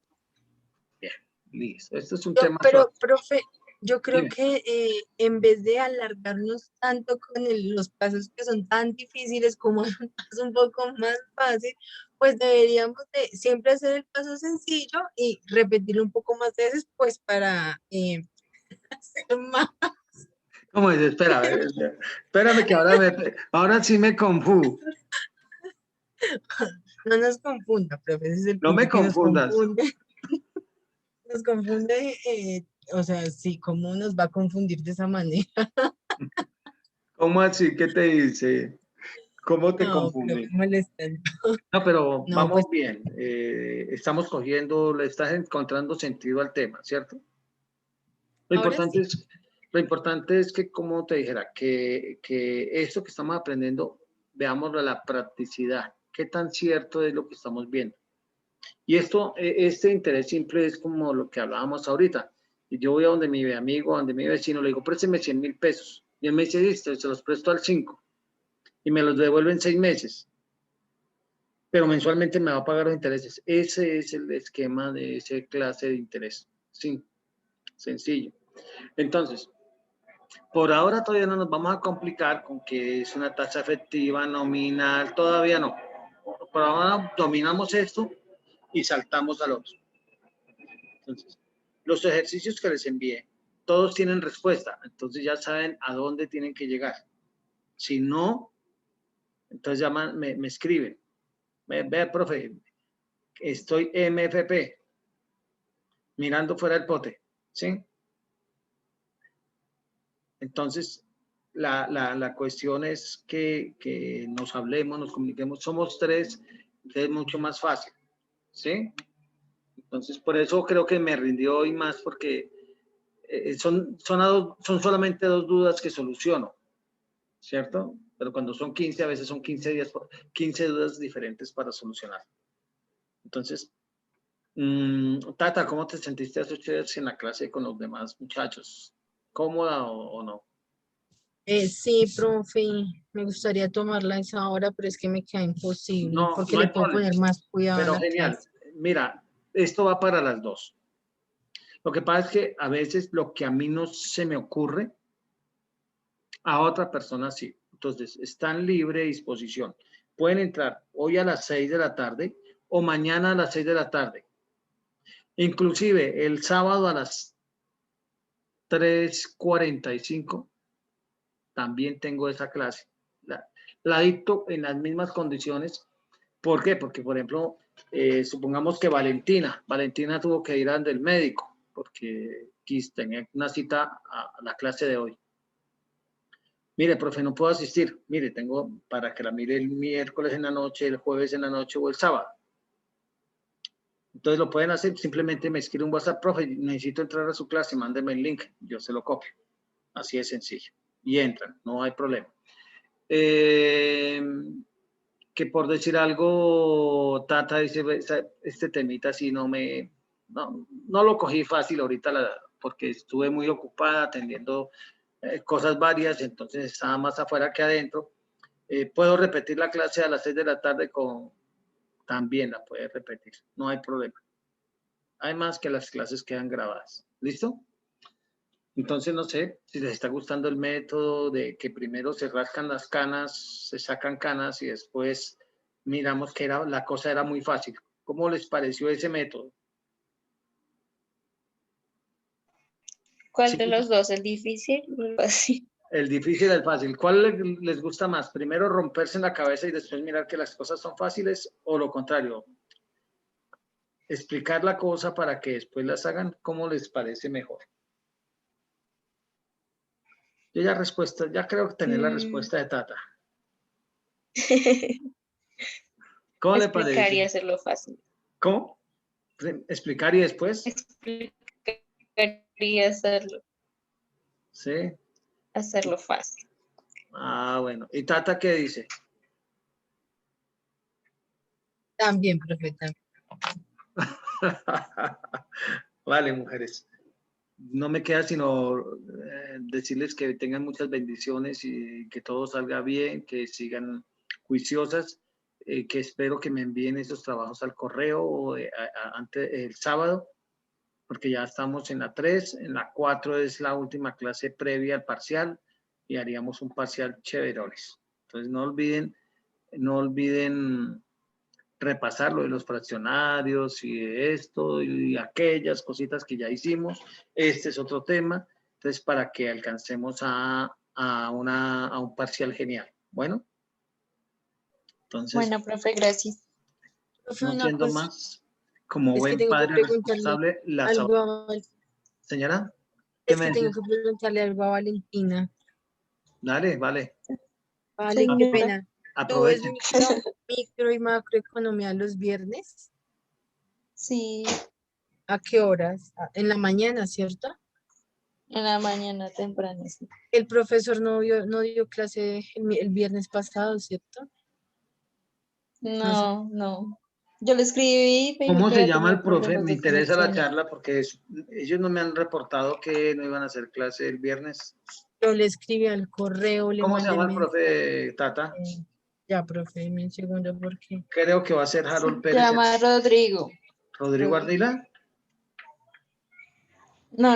Bien, listo. Este es un tema Pero, suave. profe, yo creo Dime. que en vez de alargarnos tanto con los pasos que son tan difíciles como un paso un poco más fácil, pues deberíamos de siempre hacer el paso sencillo y repetirlo un poco más veces, pues para hacer más. ¿Cómo es? Espera, espérame que ahora sí me confundo. No nos confunda, profe, ese es el No punto me que nos confundas. confunde. Nos confunde, o sea, sí, ¿cómo nos va a confundir de esa manera? ¿Cómo así? ¿Qué te dice? ¿Cómo te No, pero confunde? me molestan. No, pero No, vamos pues bien. Estamos cogiendo, le estás encontrando sentido al tema, ¿cierto? Lo ahora importante sí. es, lo importante es que, como te dijera, que esto que estamos aprendiendo, veámoslo a la practicidad. ¿Qué tan cierto es lo que estamos viendo? Y este interés simple es como lo que hablábamos ahorita. Y yo voy a donde mi amigo, donde mi vecino, le digo, présteme 100.000 pesos. Y él me dice, listo, se los presto al 5 y me los devuelven 6 meses. Pero mensualmente me va a pagar los intereses. Ese es el esquema de esa clase de interés. Sí, sencillo. Entonces, por ahora todavía no nos vamos a complicar con que es una tasa efectiva, nominal, todavía no. Por ahora dominamos esto y saltamos al otro. Entonces, los ejercicios que les envié, todos tienen respuesta, entonces ya saben a dónde tienen que llegar. Si no, entonces llaman, me escriben. Ve, profe, estoy MFP, mirando fuera del pote, ¿sí? Entonces, la cuestión es que nos hablemos, nos comuniquemos. Somos 3, entonces es mucho más fácil, ¿sí? Entonces, por eso creo que me rindió hoy más porque son solamente 2 dudas que soluciono, ¿cierto? Pero cuando son 15, a veces son 15 días, 15 dudas diferentes para solucionar. Entonces, Tata, ¿cómo te sentiste hace 8 días en la clase con los demás muchachos? ¿Cómoda o no? Sí, profe, me gustaría tomarla a esa hora, pero es que me queda imposible No, porque no le hay puedo problema, poner más cuidado a pero la genial. clase. Mira, esto va para las 2. Lo que pasa es que a veces lo que a mí no se me ocurre, a otra persona sí. Entonces, están libre disposición. Pueden entrar hoy a las 6 de la tarde o mañana a las 6 de la tarde. Inclusive el sábado a las 3:45 también tengo esa clase. La dicto en las mismas condiciones. ¿Por qué? Porque, por ejemplo, supongamos que Valentina tuvo que ir al del médico porque tenía una cita a la clase de hoy. Mire, profe, no puedo asistir. Mire, tengo para que la mire el miércoles en la noche, el jueves en la noche o el sábado. Entonces lo pueden hacer, simplemente me escribe un WhatsApp, profe, necesito entrar a su clase, mándeme el link, yo se lo copio. Así de sencillo. Y entran, no hay problema. Que por decir algo, Tata dice, este temita así no lo cogí fácil ahorita porque estuve muy ocupada atendiendo cosas varias, entonces estaba más afuera que adentro. Puedo repetir la clase a las 6 de la tarde también la puede repetir, no hay problema. Además que las clases quedan grabadas. ¿Listo? Entonces, no sé si les está gustando el método de que primero se rascan las canas, se sacan canas y después miramos que la cosa era muy fácil. ¿Cómo les pareció ese método? ¿Cuál Sí, de los dos? ¿El difícil o el fácil? el difícil, el fácil. ¿Cuál les gusta más? ¿Primero romperse en la cabeza y después mirar que las cosas son fáciles o lo contrario? Explicar la cosa para que después las hagan. ¿Cómo les parece mejor? Yo ya creo tener la respuesta de Tata. ¿Cómo le Explicar y parece? hacerlo fácil. ¿Cómo? ¿Explicar y después? Explicar y Sí. hacerlo fácil. Ah, bueno. ¿Y Tata qué dice? También, profe, también. Vale, mujeres. No me queda sino decirles que tengan muchas bendiciones y que todo salga bien, que sigan juiciosas, que espero que me envíen esos trabajos al correo antes el sábado, porque ya estamos en la 3, en la 4 es la última clase previa al parcial y haríamos un parcial chéverones. Entonces no olviden repasar lo de los fraccionarios y de esto y aquellas cositas que ya hicimos. Este es otro tema. Entonces, para que alcancemos a un parcial genial. Bueno, entonces, Bueno, profe, gracias. Profe, no una siendo cosa, más, como es que buen tengo que padre preguntarle responsable, algo a, señora, ¿qué es me que tengo decís? que preguntarle algo a Valentina. Dale, vale, Vale, qué Señora. pena. ¿Tú ves aprovechen. micro y macroeconomía los viernes? Sí, ¿A qué horas? En la mañana, ¿cierto? en la mañana temprano, sí. El profesor no dio clase el viernes pasado, ¿cierto? No sé. No. Yo le escribí, me dijo ¿Cómo que se había llama tenido el profe? problemas Me de interesa la conexión. charla porque ellos no me han reportado que no iban a hacer clase el viernes. Yo le escribí al correo, le ¿Cómo se mandé llama el el mensaje. profe Tata? Ya, profe, dime un segundo porque Creo que va a ser Se Harold Pérez. llama Rodrigo. Rodrigo Ardila. No.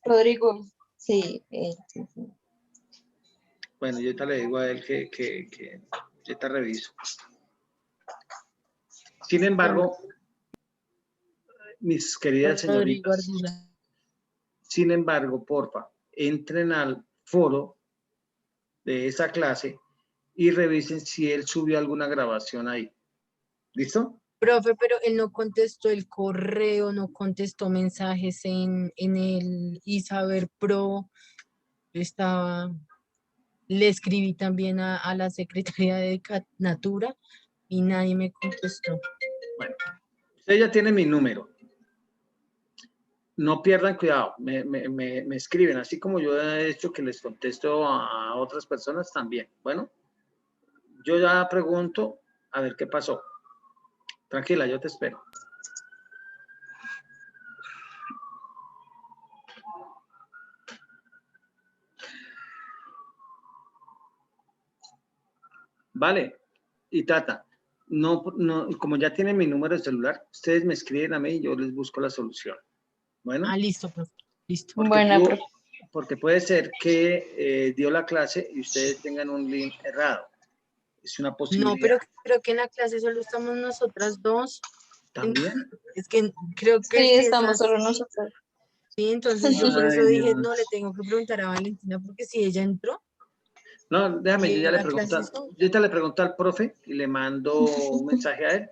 Rodrigo, sí, sí. Bueno, yo ahorita le digo a él que yo te reviso. Sin embargo, mis queridas Rodrigo señoritas, Ardila. sin embargo, porfa, entren al foro de esa clase y revisen si él subió alguna grabación ahí. ¿Listo? Profe, pero él no contestó el correo, no contestó mensajes en el Isaber Pro. Le escribí también a la secretaria de Natura y nadie me contestó. Bueno, usted ya tiene mi número. No pierdan cuidado, me escriben, así como yo he hecho que les contesto a otras personas también. Bueno, yo ya pregunto a ver qué pasó. Tranquila, yo te espero. Vale, y Tata, como ya tienen mi número de celular, ustedes me escriben a mí y yo les busco la solución. Bueno, Listo, profe. Listo. Bueno, profe. porque puede ser que dio la clase y ustedes tengan un link errado. Es una posibilidad. No, pero creo que en la clase solo estamos nosotras dos. ¿También? Es que creo que Sí, sí es estamos solo así. nosotros. Sí, entonces yo por eso Ay, dije, Dios. no, le tengo que preguntar a Valentina porque si ella entró, No, déjame, yo ya le la pregunto, clase es sola. yo ya le pregunto al profe y le mando un mensaje a él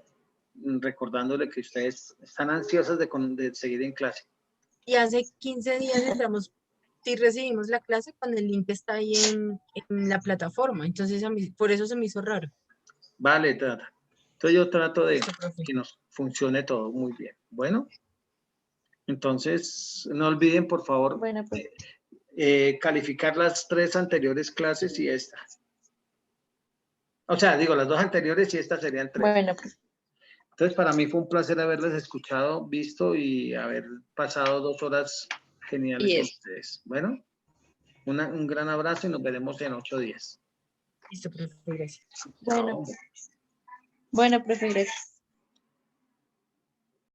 recordándole que ustedes están ansiosas de seguir en clase. Y hace 15 días entramos, sí recibimos la clase cuando el link está ahí en la plataforma. Entonces, por eso se me hizo raro. Vale, Tata. Entonces yo trato de Listo, profe. que nos funcione todo muy bien. Bueno, entonces no olviden, por favor, Bueno, pues. calificar las 3 anteriores clases y esta. O sea, digo, las dos anteriores y estas serían 3. Bueno, pues, Entonces, para mí fue un placer haberles escuchado, visto y haber pasado 2 horas geniales Y con eso. ustedes. Bueno, un gran abrazo y nos veremos en 8 días. Listo, profe, gracias. bueno, Chao. bueno, profe, gracias.